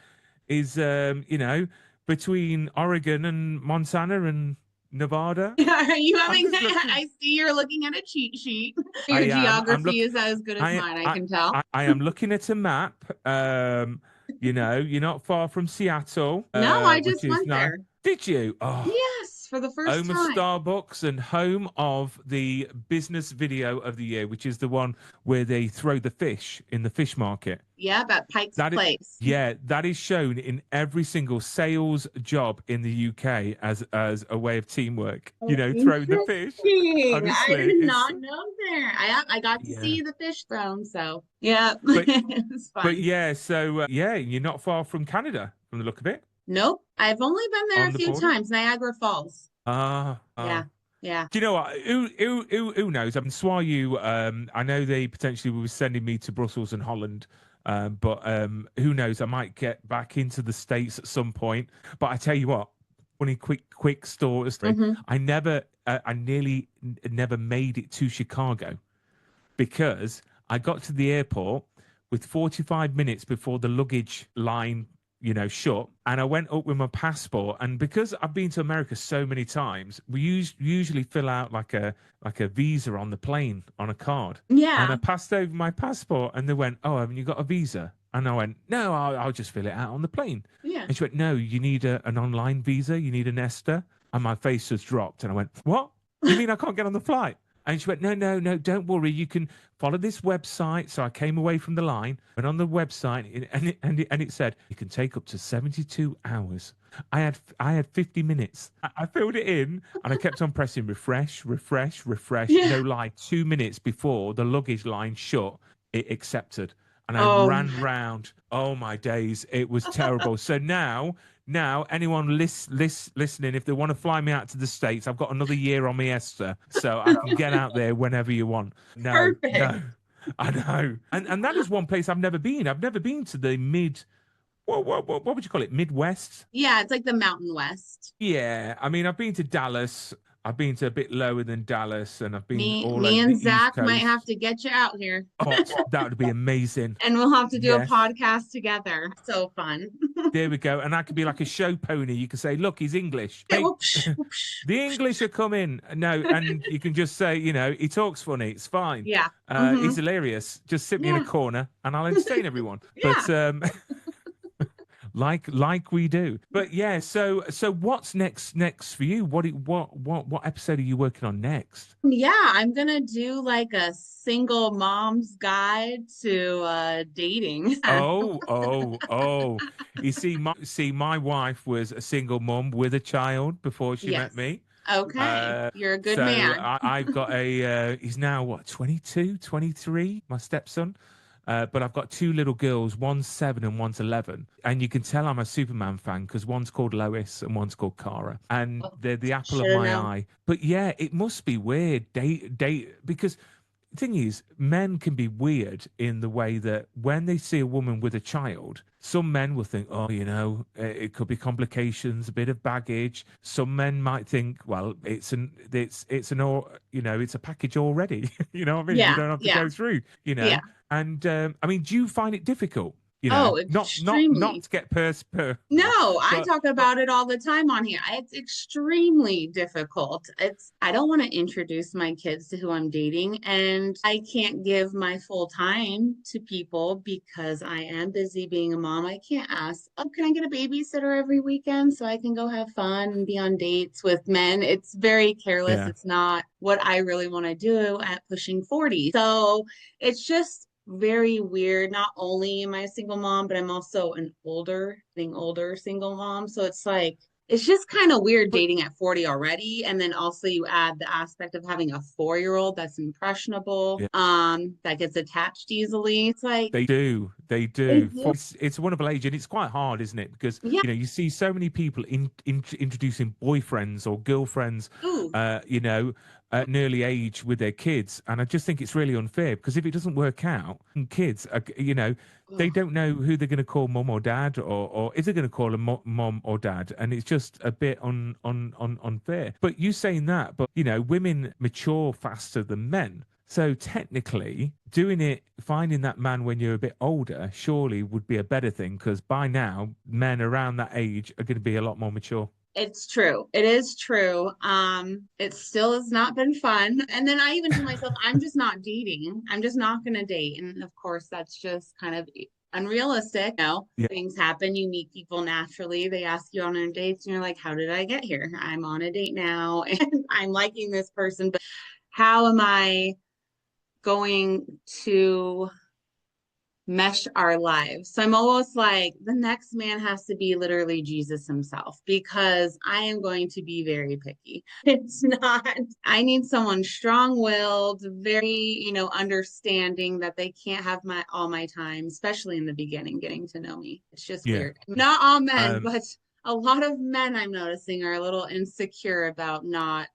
between Oregon and Montana and Nevada. Are you I'm having? just looking. I see you're looking at a cheat sheet. I Your am. I'm geography look. is as good as mine. I can tell. I am looking at a map. You're not far from Seattle, No, I which just is went nice. there. Did you? Oh, Yes, for the first home of time. Starbucks and home of the business video of the year, which is the one where they throw the fish in the fish market. Yeah, at Pike's That is, Place. yeah, that is shown in every single sales job in the UK as a way of teamwork. Oh, Throw the fish. interesting. I Honestly, did it's not know there. I got to yeah. see the fish thrown, so yeah, But it was but fun. yeah, so yeah, you're not far from Canada from the look of it Nope, I've only been there a on the few border. times. Niagara Falls. Ah, Yeah, ah. yeah. Do you know what? Who knows? I mean, Swayu, I know they potentially were sending me to Brussels and Holland, but who knows? I might get back into the States at some point. But I tell you what, funny quick story. Hmm. I nearly never made it to Chicago because I got to the airport with 45 minutes before the luggage line, shut. And I went up with my passport. And because I've been to America so many times, we usually fill out like a visa on the plane on a card. And I Yeah, passed over my passport and they went, "Oh, haven't you got a visa?" And I went, "No, I'll just fill it out on the plane." yeah. And she went, "No, you need an online visa. You need an ESTA." And my face just dropped. And I went, "What? You mean I can't get on the flight?" And she went, "No, no, no, don't worry. You can follow this website." So I came away from the line, went on the website, and it said you can take up to 72 hours. I had 50 minutes. I filled it in, and I kept on pressing refresh, refresh, refresh. Yeah. No lie, 2 minutes before the luggage line shut, it accepted, and I Oh, ran round. Oh my days, it was terrible. So now, anyone listening, if they want to fly me out to the States, I've got another year on my Esther, so I can get out there whenever you want. No, perfect. no, I know. And that is one place I've never been. I've never been to the what would you call it? Midwest? Yeah, it's like the Mountain West. Yeah, I mean, I've been to Dallas. I've been to a bit lower than Dallas, and I've been all Me over and the East Zach might have Coast. to get you out here. Oh, that would be amazing. And we'll have to do a Yes. podcast together. So fun. There we go. And I could be like a show pony. You could say, look, he's English. Mate, Whoopsh, whoopsh. the English are coming. No, and you can just say, he talks funny. It's fine. Yeah. He's Hmm. hilarious. Just sit me in a Yeah. corner and I'll entertain everyone. Yeah. But like we do. But yeah, so what's next for you? What episode are you working on next? Yeah, I'm gonna do like a single mom's guide to dating. Oh. You see, my wife was a single mom with a child before she met Yes. me. Okay. You're a good So man. I've got he's now what, 22, 23, my stepson. But I've got two little girls, one's 7 and one's 11. And you can tell I'm a Superman fan because one's called Lois and one's called Kara. And Oh, they're the apple should of have my known. eye. But yeah, it must be weird. Because the thing is, men can be weird in the way that when they see a woman with a child, some men will think, oh, it could be complications, a bit of baggage. Some men might think, well, it's a package already. You know what I mean? You Yeah, don't have to yeah, go through, you yeah. know. And I mean, do you find it difficult? Oh, Not extremely. to get pers per, No, I but talk but about it all the time on here. It's extremely difficult. I don't want to introduce my kids to who I'm dating, and I can't give my full time to people because I am busy being a mom. I can't ask, oh, can I get a babysitter every weekend so I can go have fun and be on dates with men? It's very careless. yeah, It's not what I really want to do at pushing 40. So it's just very weird. Not only am I a single mom, but I'm also getting older single mom. So it's like, it's just kind of weird but dating at 40 already. And then also you add the aspect of having a 4-year-old that's impressionable, yeah. that gets attached easily. It's like, They do. They they do. do. It's a wonderful age, and it's quite hard, isn't it? Because Yeah. you see so many people introducing boyfriends or girlfriends, Ooh. uh, you know, at an early age with their kids, and I just think it's really unfair because if it doesn't work out, and kids, they Ugh. don't know who they're going to call mum or dad, or is they going to call them mom or dad, and it's just a bit unfair. But you saying that, but women mature faster than men. So technically, finding that man when you're a bit older, surely would be a better thing because by now, men around that age are going to be a lot more mature. It's true. It is true. It still has not been fun. And then I even told myself, I'm just not dating. I'm just not going to date. And of course, that's just kind of unrealistic. Yeah, Things happen. You meet people naturally. They ask you on their dates, and you're like, how did I get here? I'm on a date now, and I'm liking this person, but how am I going to mesh our lives? So I'm almost like the next man has to be literally Jesus himself because I am going to be very picky. It's not, I need someone strong-willed, very, understanding that they can't have my all my time, especially in the beginning, getting to know me. It's just yeah. weird. Not all men, Um, but a lot of men I'm noticing are a little insecure about not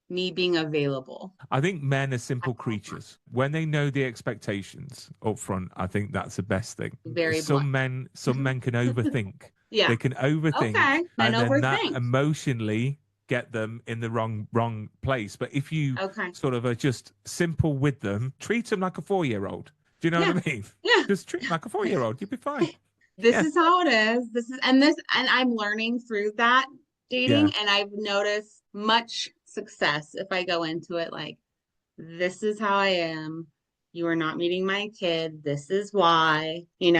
me being available. I think men are simple creatures. When they know the expectations up front, I think that's the best thing. Very blunt. Some men can overthink. Yeah. They can overthink, Okay. Men and then that overthink. emotionally get them in the wrong place. But if you Okay. sort of are just simple with them, treat them like a 4-year-old. Do you know Yeah. what I mean? Yeah. Just treat them like a 4-year-old. You'll be fine. This Yeah, is how it is. And I'm learning through that yeah. dating, and I've noticed much success if I go into it like, this is how I am. You are not meeting my kid. This is why, I'm Do a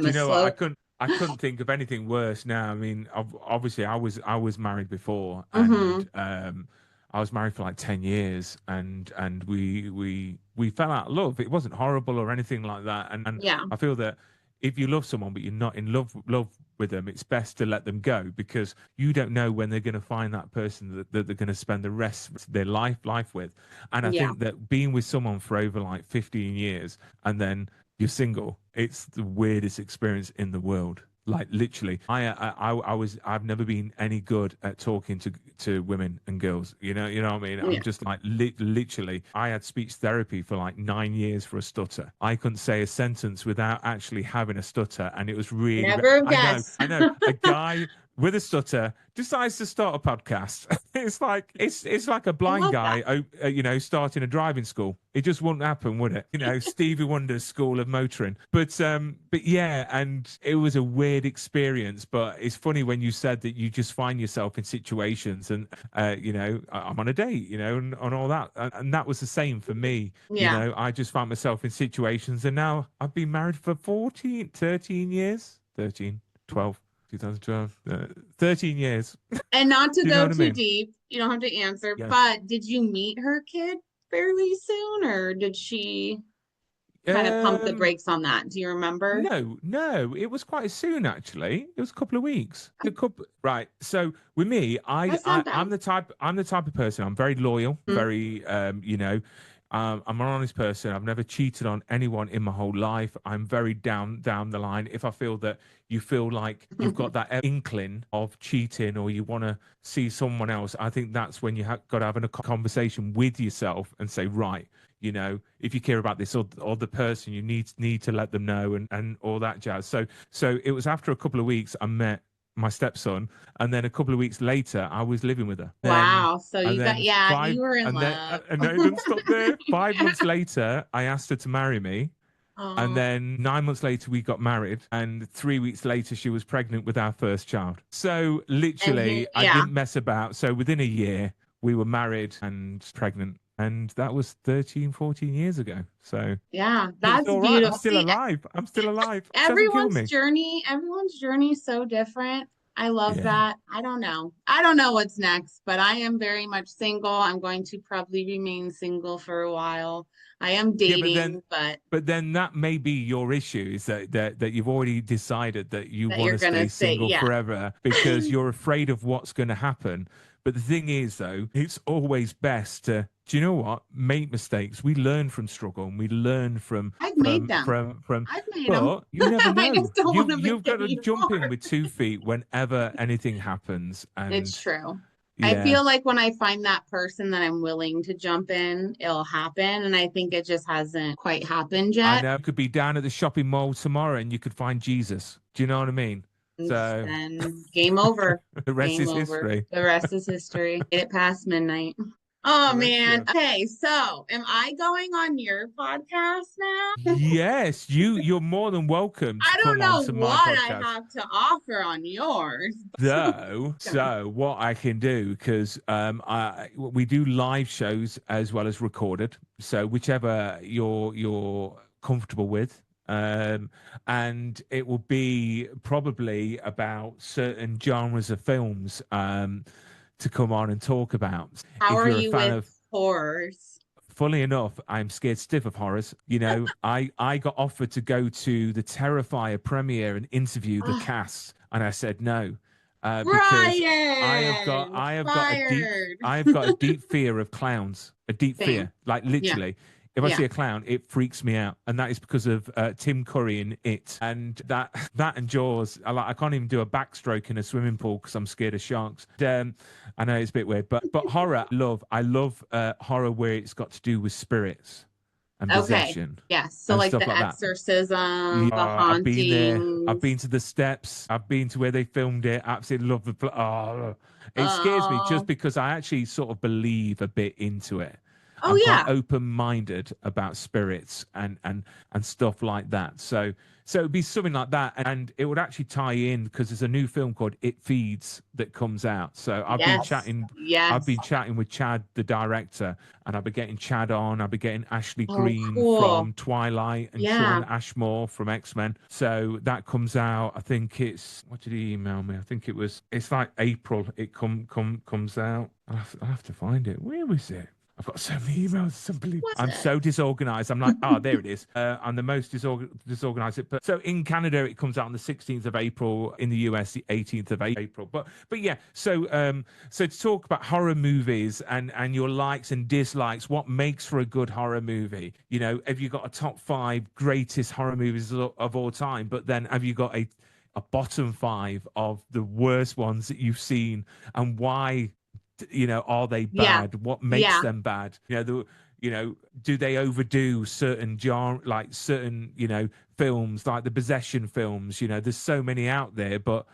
you know what? I slow. couldn't. I couldn't think of anything worse now. I mean, obviously, I was married before, Hmm. and I was married for like 10 years, and we fell out of love. It wasn't horrible or anything like that. And Yeah. I feel that if you love someone but you're not in love with them, it's best to let them go because you don't know when they're going to find that person that they're going to spend the rest of their life with. And I Yeah. think that being with someone for over like 15 years and then you're single, it's the weirdest experience in the world. Like literally, I've never been any good at talking to women and girls. You know what I mean. I'm Yeah. just like literally. I had speech therapy for like 9 years for a stutter. I couldn't say a sentence without actually having a stutter, and it was really. Never have I know, guessed. I know. A guy with a stutter decides to start a podcast. It's like a I blind love guy, that. starting a driving school. It just wouldn't happen, would it? Stevie Wonder's School of Motoring. But yeah, and it was a weird experience. But it's funny when you said that you just find yourself in situations, and I'm on a date, and all that, and that was the same for me. Yeah. I just found myself in situations, and now I've been married for 13 years, 13, 12. 2012, 13 years. And not to Do you know go what I too mean? deep, you don't have to answer, Yeah. but did you meet her kid fairly soon, or did she kind of pump the Um, brakes on that? Do you remember? no, it was quite soon actually. It was a couple of weeks. Right. So with me, That's not bad. I'm the type of person. I'm very loyal, Mm. very I'm an honest person. I've never cheated on anyone in my whole life. I'm very down the line. If I feel that you feel like you've got that inkling of cheating or you want to see someone else, I think that's when you got to have a conversation with yourself and say, right, if you care about this or the person, you need to let them know and all that jazz. So it was after a couple of weeks I met my stepson, and then a couple of weeks later I was living with her. Then Wow. So and you got, then yeah, five you were in and then love. and then it didn't stop there. 5 months later, I asked her to marry me. And Oh, then 9 months later, we got married. And 3 weeks later, she was pregnant with our first child. So and literally, I yeah, didn't mess about. So within a year, we were married and pregnant. And that was 13, 14 years ago. So yeah, it's that's all right. I'm beautiful. still See, alive. I'm still alive. She hasn't killed me. everyone's journey is so different. I love Yeah. that. I don't know. I don't know what's next, but I am very much single. I'm going to probably remain single for a while. I am Yeah, but then dating, but but then that may be your issue is that you've already decided that you that want you're to gonna stay say, single yeah. forever because you're afraid of what's going to happen. But the thing is, though, it's always best to, do you know what? Make mistakes. We learn from struggle and we learn from I've made from them. from from. I've made them. But you never I know. just don't want to You've make got to any jump in more. with 2 feet whenever anything happens. It's And true. I yeah, feel like when I find that person that I'm willing to jump in, it'll happen. And I think it just hasn't quite happened I yet. know. Could be down at the shopping mall tomorrow and you could find Jesus. Do you know what I mean? And So then game over. the rest Game is over. history. The rest is history. Get it past midnight. Oh Bless man. you. Okay, so am I going on your podcast now? Yes, you're more than welcome to I don't come on know to my what I podcast. have to offer on yours. Though, Go. so what I can do because we do live shows as well as recorded, so whichever you're comfortable with, and it will be probably about certain genres of films to come on and talk about. How If are you're a you fan with of horrors? Funnily enough, I'm scared stiff of horrors. I got offered to go to the Terrifier premiere and interview the Oh, cast, and I said no, because Brian, fired. I have got a deep fear of clowns, a deep Same. fear, like Yeah. literally. If I Yeah. see a clown, it freaks me out, and that is because of Tim Curry in It, and that and Jaws. I can't even do a backstroke in a swimming pool because I'm scared of sharks. I know it's a bit weird, but horror, I love horror where it's got to do with spirits and Okay. possession Yes. So and like stuff the like that. exorcism, the Yeah, I've been there. I've hauntings. been to the steps. I've been to where they filmed it. Absolutely love the. It scares me just Oh, because I actually sort of believe a bit into it. oh I'm quite yeah. open-minded about spirits and stuff like that. So it'd be something like that, and it would actually tie in because there's a new film called It Feeds that comes out. So Yes. I've Yes. been chatting with Chad, the director, and I'll be getting Chad on. I'll be getting Ashley Oh, Greene cool. from Twilight and Yeah. Shawn Ashmore from X-Men. So that comes out. I think it's, what did he email me? I think it's like April. It comes out. I'll have to find it. Where was it? I've got so many emails. Simply, Was I'm it? so disorganized. I'm like, there it is. I'm the most disorganized. But so in Canada, it comes out on the 16th of April. In the US, the 18th of April. But yeah. So to talk about horror movies and your likes and dislikes, what makes for a good horror movie? Have you got a top 5 greatest horror movies of all time? But then have you got a a bottom 5 of the worst ones that you've seen, and why, are they Yeah. bad? What makes Yeah. them bad? Do they overdo certain genre, like certain, films, like the possession films? There's so many out there, but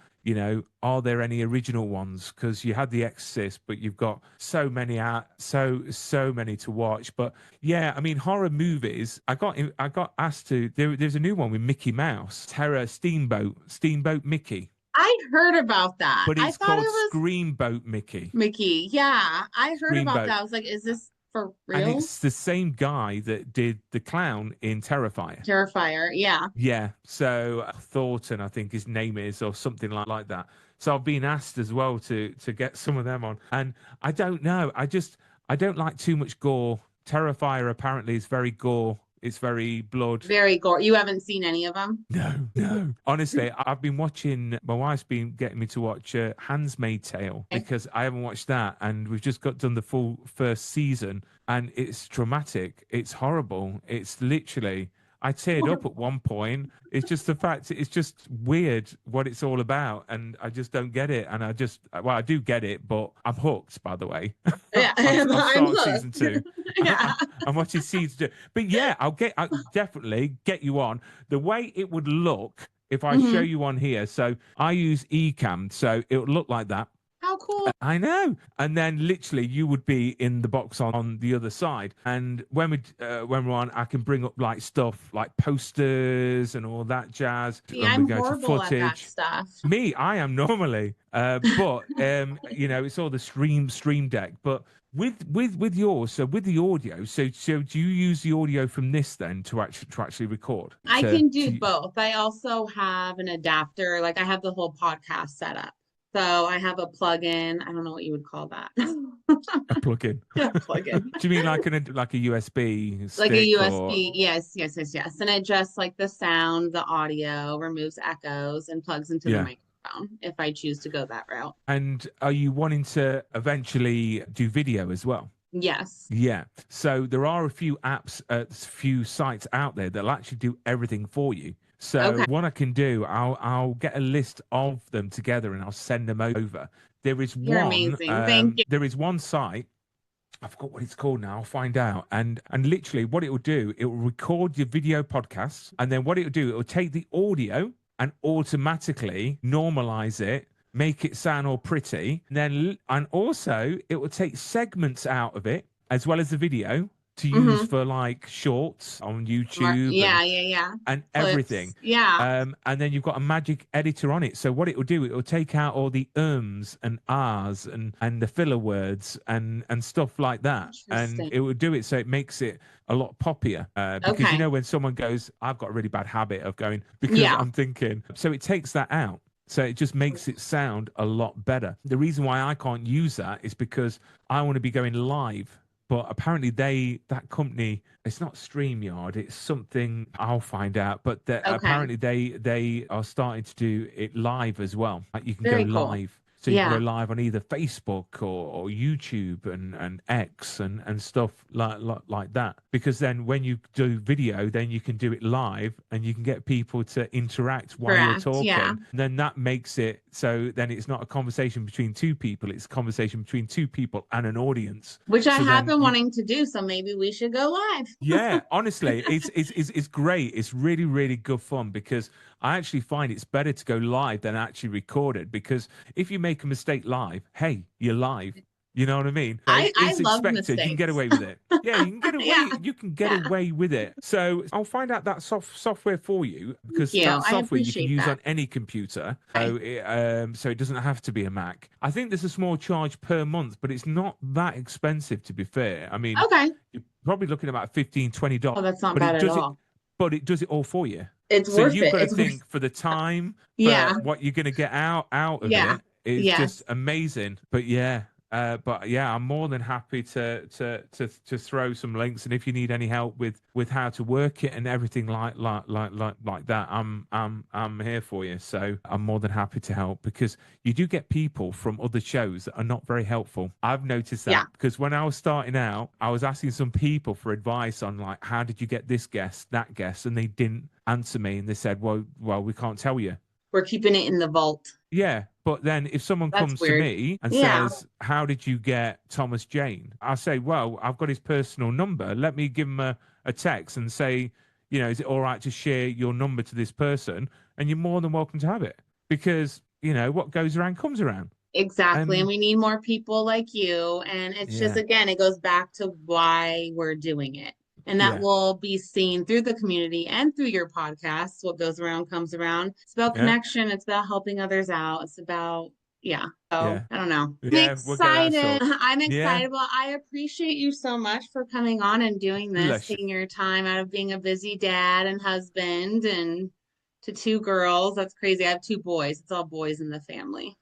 are there any original ones? Because you had The Exorcist, but you've got so many out, so many to watch. But yeah, I mean, horror movies. I got asked to. There's a new one with Mickey Mouse, Terror Steamboat Mickey, I heard about that. but I it's thought it called was Screamboat Mickey. Mickey. Yeah, I heard about Screamboat. that. I was like, is this for And real? it's the same guy that did the clown in Terrifier. Terrifier. Yeah. Yeah, so Thornton, I think his name is, or something like that. So I've been asked as well to get some of them on, and I don't know. I don't like too much gore. Terrifier apparently is very gore. It's very blood. Very gore. You haven't seen any of them? No, no. Honestly, I've been watching. My wife's been getting me to watch *Handmaid's Tale* because I haven't watched that, and we've just got done the full first season, and it's dramatic. It's horrible. It's literally. I teared up at one point. It's just the fact. It's just weird what it's all about, and I just don't get it. And I do get it, but I'm hooked. By the way, Yeah, I'm I'm starting season hooked. 2. Yeah. I'm watching season 2. But yeah, I'll definitely get you on. The way it would look if I show Hmm. you on here. So I use Ecamm, so it would look like that. How cool. I know. And then literally you would be in the box on the other side. And when we're on, I can bring up like stuff like posters and all that jazz. See, And we I'm go to horrible at that footage. stuff. Me, I am normally, but it's all the stream deck. But with yours, so with the audio, so do you use the audio from this then to actually record? I To, can do to both. I also have an adapter. Like I have the whole podcast set up. So I have a plug-in. I don't know what you would call that. a plug-in? Yeah, plug-in. Do you mean like a USB Like a stick or? USB. Yes, yes, yes, yes. And it just like the sound, the audio, removes echoes and plugs into the Yeah. microphone if I choose to go that route. And are you wanting to eventually do video as well? Yes. Yeah. So there are a few apps, a few sites out there that'll actually do everything for you. So Okay. what I can do, I'll get a list of them together and I'll send them over. There is You're one. amazing. Thank you. There is one site. I forgot what it's called now. I'll find out. And literally, what it will do, it will record your video podcasts, and then what it will do, it will take the audio and automatically normalize it, make it sound all pretty. And also it will take segments out of it as well as the video to use for like shorts on YouTube Yeah, yeah, yeah. and Clips. everything. Yeah. And then you've got a magic editor on it. So what it will do, it will take out all the ums and ahs and the filler words and stuff like that. And Interesting. it will do it so it makes it a lot poppier. Because Okay. when someone goes, I've got a really bad habit of going, because Yeah. I'm thinking, so it takes that out. So it just makes it sound a lot better. The reason why I can't use that is because I want to be going live. But apparently that company, it's not StreamYard, it's something I'll find out. But apparently they are starting to do it live as well. Like you can Very go cool. live. So you can Yeah. go live on either Facebook or YouTube and X and stuff like that. Because then when you do video, then you can do it live and you can get people to interact while you're Correct, talking. yeah. And then that makes it so then it's not a conversation between two people, it's a conversation between two people and an audience. Which I So have then been wanting to do, so maybe we should go live. Yeah, honestly, it's great. It's really, really good fun because I actually find it's better to go live than actually recorded, because if you make a mistake live, hey, you're live. You know what I mean? So I it's love expected. You can get mistakes. away with it. Yeah, you can get away. Yeah. You can get Yeah. away with it. So I'll find out that software for you, because you. that I software you can appreciate use that. on any computer. Okay. So it doesn't have to be a Mac. I think there's a small charge per month, but it's not that expensive, to be fair. I mean, Okay. you're probably looking at about $15-20. Oh, that's not but bad it at does all. but it does it all for you. It's So worth you've it. got to It's think worth for the time, Yeah. for what you're going to get out of Yeah. it is Yes. just amazing. But yeah, I'm more than happy to throw some links, and if you need any help with how to work it and everything like that, I'm here for you. So I'm more than happy to help, because you do get people from other shows that are not very helpful. I've noticed that Yeah. because when I was starting out, I was asking some people for advice on like, how did you get this guest, that guest, and they didn't answer me, and they said, well, we can't tell you. we're keeping it in the vault. Yeah, but then if someone That's comes to weird. me and Yeah. says, "How did you get Thomas Jane?" I say, "Well, I've got his personal number. Let me give him a text and say, you know, is it all right to share your number to this person?" And you're more than welcome to have it because you know what goes around comes around. Exactly. And And we need more people like you. And it's just, yeah, again, it goes back to why we're doing it. And that yeah, will be seen through the community and through your podcast. What goes around comes around. It's about yeah, connection. It's about helping others out. It's about, yeah. So yeah, I don't know. I'm yeah. We'll get that excited. sort. I'm Yeah, excited. Well, I appreciate you so much for coming on and doing this, bless you. taking your time out of being a busy dad and husband and to two girls. That's crazy. I have two boys. It's all boys in the family.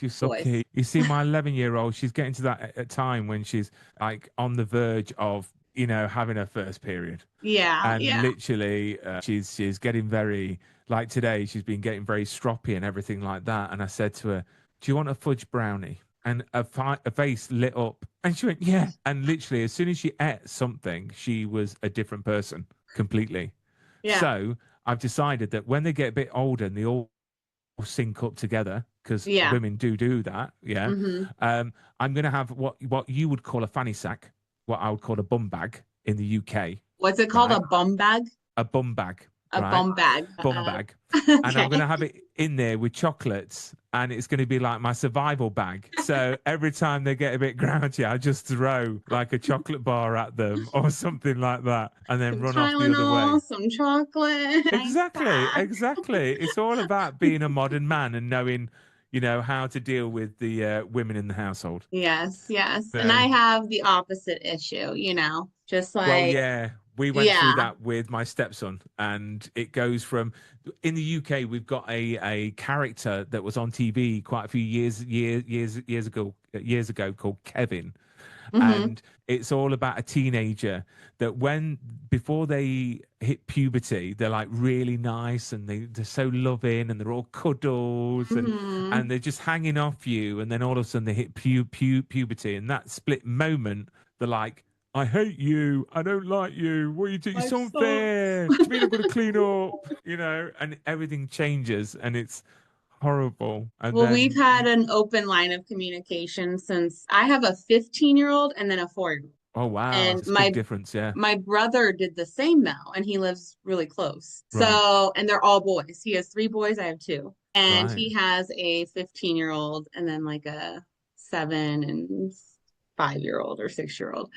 She's so Boys. cute. You see, my 11-year-old, she's getting to that time when she's like on the verge of, you know, having her first period. Yeah, And yeah. literally, she's getting very, like today, she's been getting very stroppy and everything like that. And I said to her, "Do you want a fudge brownie?" And a face lit up. And she went, "Yeah." And literally, as soon as she ate something, she was a different person completely. Yeah, So I've decided that when they get a bit older and they all sync up together because yeah. women do that. Yeah. Hmm. I'm going to have what you would call a fanny sack, what I would call a bum bag in the UK, What's it called? A right? bum bag? A bum bag, A right? bum bag. Bum bag. And I'm going Okay. to have it in there with chocolates and it's going to be like my survival bag. So every time they get a bit grouchy, I just throw like a chocolate bar at them or something like that and then Some run off the other Tylenol, way. some chocolate, ice Exactly, pack. exactly. It's all about being a modern man and knowing, you know, how to deal with the women in the household. Yes, yes. And I So, have the opposite issue, just well, like, yeah, we went through yeah. that with my stepson, and it goes from in the UK, we've got a character that was on TV quite a few years ago called Kevin, Hmm. and it's all about a teenager that when before they hit puberty they're like really nice and they're so loving and they're all cuddles and Hmm. they're just hanging off you and then all of a sudden they hit puberty and that split moment they're like, "I hate you. I don't like you. What you do? It's Life sucks. unfair. Do you mean I'm going to clean up?" You know, and everything changes and it's horrible. And Well, we've then had you, an open line of communication since I have a 15-year-old and then a 4-year-old. oh wow, And it's a big difference. Yeah, my brother did the same now, and he lives really close. right, So, and they're all boys. He has three boys, I have two. And right. he has a 15-year-old and then like a 7 and 5-year-old or 6-year-old.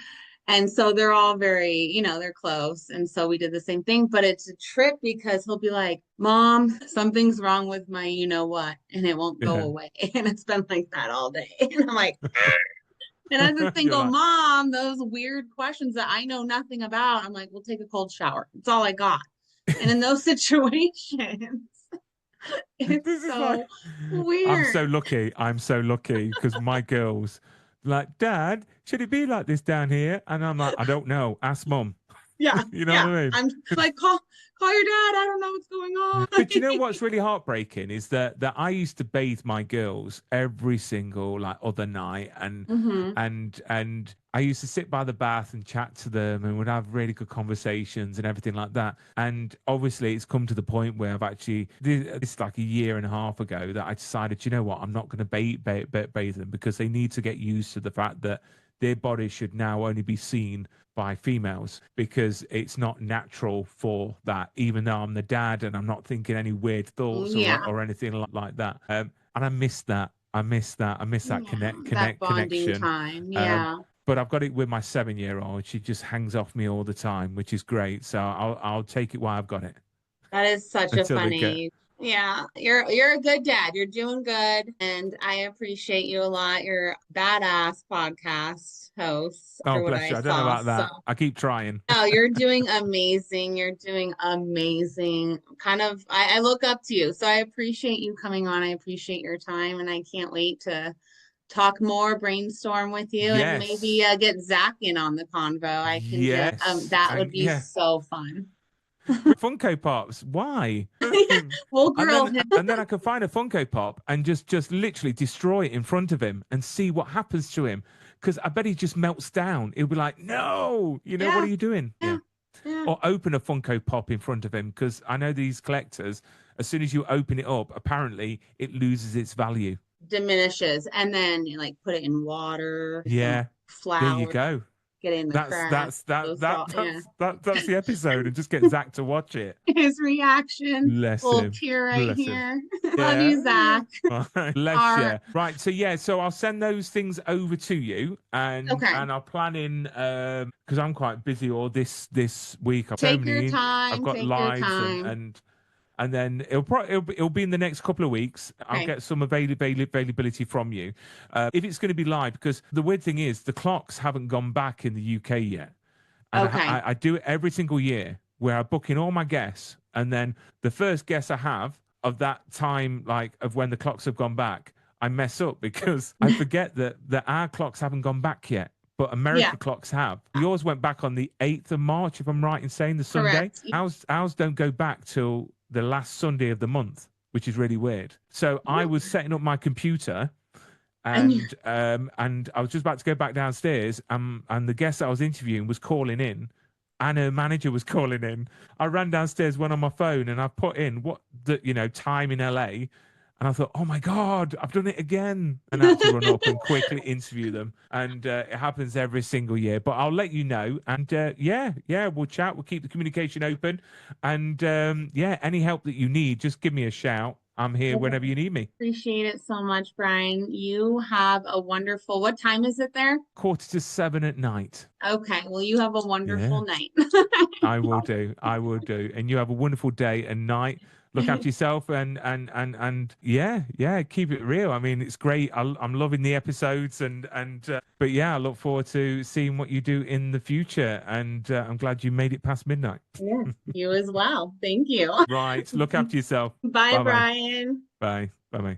And so they're all very, they're close. And so we did the same thing, but it's a trip because he'll be like, "Mom, something's wrong with my, what," and it won't go Yeah. away. And it's been like that all day. And I'm like, and as a You're single like, mom, those weird questions that I know nothing about, I'm like, "We'll take a cold shower." That's all I got. And in those situations, it's this is like, so weird. I'm so lucky because my girls, like, "Dad, should it be like this down here?" And I'm like, "I don't know. Ask mum." Yeah, You know what yeah. I mean? I'm like, call your dad. I don't know what's going on. But you know what's really heartbreaking is that I used to bathe my girls every single like other night Hmm. and I used to sit by the bath and chat to them and would have really good conversations and everything like that. And obviously it's come to the point where I've actually this is like a year and a half ago that I decided, you know what, I'm not going to bathe them because they need to get used to the fact that their bodies should now only be seen by females because it's not natural for that, even though I'm the dad and I'm not thinking any weird thoughts Yeah. or anything like that. And I miss that. I miss that. I miss that Yeah. That bonding connection. time. Um, Yeah. but I've got it with my 7-year old. She just hangs off me all the time, which is great. So I'll take it while I've got it That is such a until they get. funny. Yeah, you're a good dad. You're doing good, and I appreciate you a lot. You're a badass podcast host Oh, for what bless I you. I don't know saw. about So, that. I keep trying. no, you're doing amazing. You're doing amazing. Kind of, I look up to you. So I appreciate you coming on. I appreciate your time, and I can't wait to talk more, brainstorm with you, and maybe Yes. get Zach in on the convo. I can just, Yes. that would And be yeah. so fun. Funko Pops. Why? We'll And grill then him. and then I could find a Funko Pop and just literally destroy it in front of him and see what happens to him. Because I bet he just melts down. He'll be like, "No, you know, what Yeah, are you doing?" yeah, Yeah. yeah. Or open a Funko Pop in front of him because I know these collectors as soon as you open it up, apparently it loses its value. Diminishes, and then you like put it in water, some Yeah, there you flour, go. get it in the That's crack, that's that those that salt, yeah. that's the episode, and just get Zach to watch it. His reaction, Bless little him. tear right Bless him. here. Love Yeah. you, Zach. Bless Our you. Right. So yeah. So I'll send those things over to you, and okay. I'll plan in because I'm quite busy all this week. I've so Take your many. I've time. got Take your lives time. and then it'll be in the next couple of weeks. I'll Okay. get some availability from you if it's going to be live, because the weird thing is the clocks haven't gone back in the UK yet, and Okay. I do it every single year where I book in all my guests, and then the first guess I have of that time, like of when the clocks have gone back, I mess up because I forget that our clocks haven't gone back yet. But Yeah. America clocks have. Yours went back on the 8th of March, if I'm right in saying, the Sunday. Correct. Ours don't go back till the last Sunday of the month, which is really weird. So I was setting up my computer, And and I was just about to go back downstairs, and the guest that I was interviewing was calling in, and her manager was calling in. I ran downstairs, went on my phone, and I put in what the time in LA. And I thought, oh my God, I've done it again. And I had to run up and quickly interview them. And it happens every single year. But I'll let you know. And yeah, we'll chat. We'll keep the communication open. And yeah, any help that you need, just give me a shout. I'm here whenever you need me. appreciate it so much, Bryan. You have a wonderful, what time is it there? 6:45 at night. Okay. Well, you have a Yeah, wonderful night. I will do. I will do. And you have a wonderful day and night. Look after yourself, and yeah, keep it real. I mean, it's great. I'm loving the episodes, and but yeah, I look forward to seeing what you do in the future, and I'm glad you made it past midnight. Yeah, you as well. Thank you. Right, look after yourself. Bye, Bye bye. Bryan. Bye bye bye.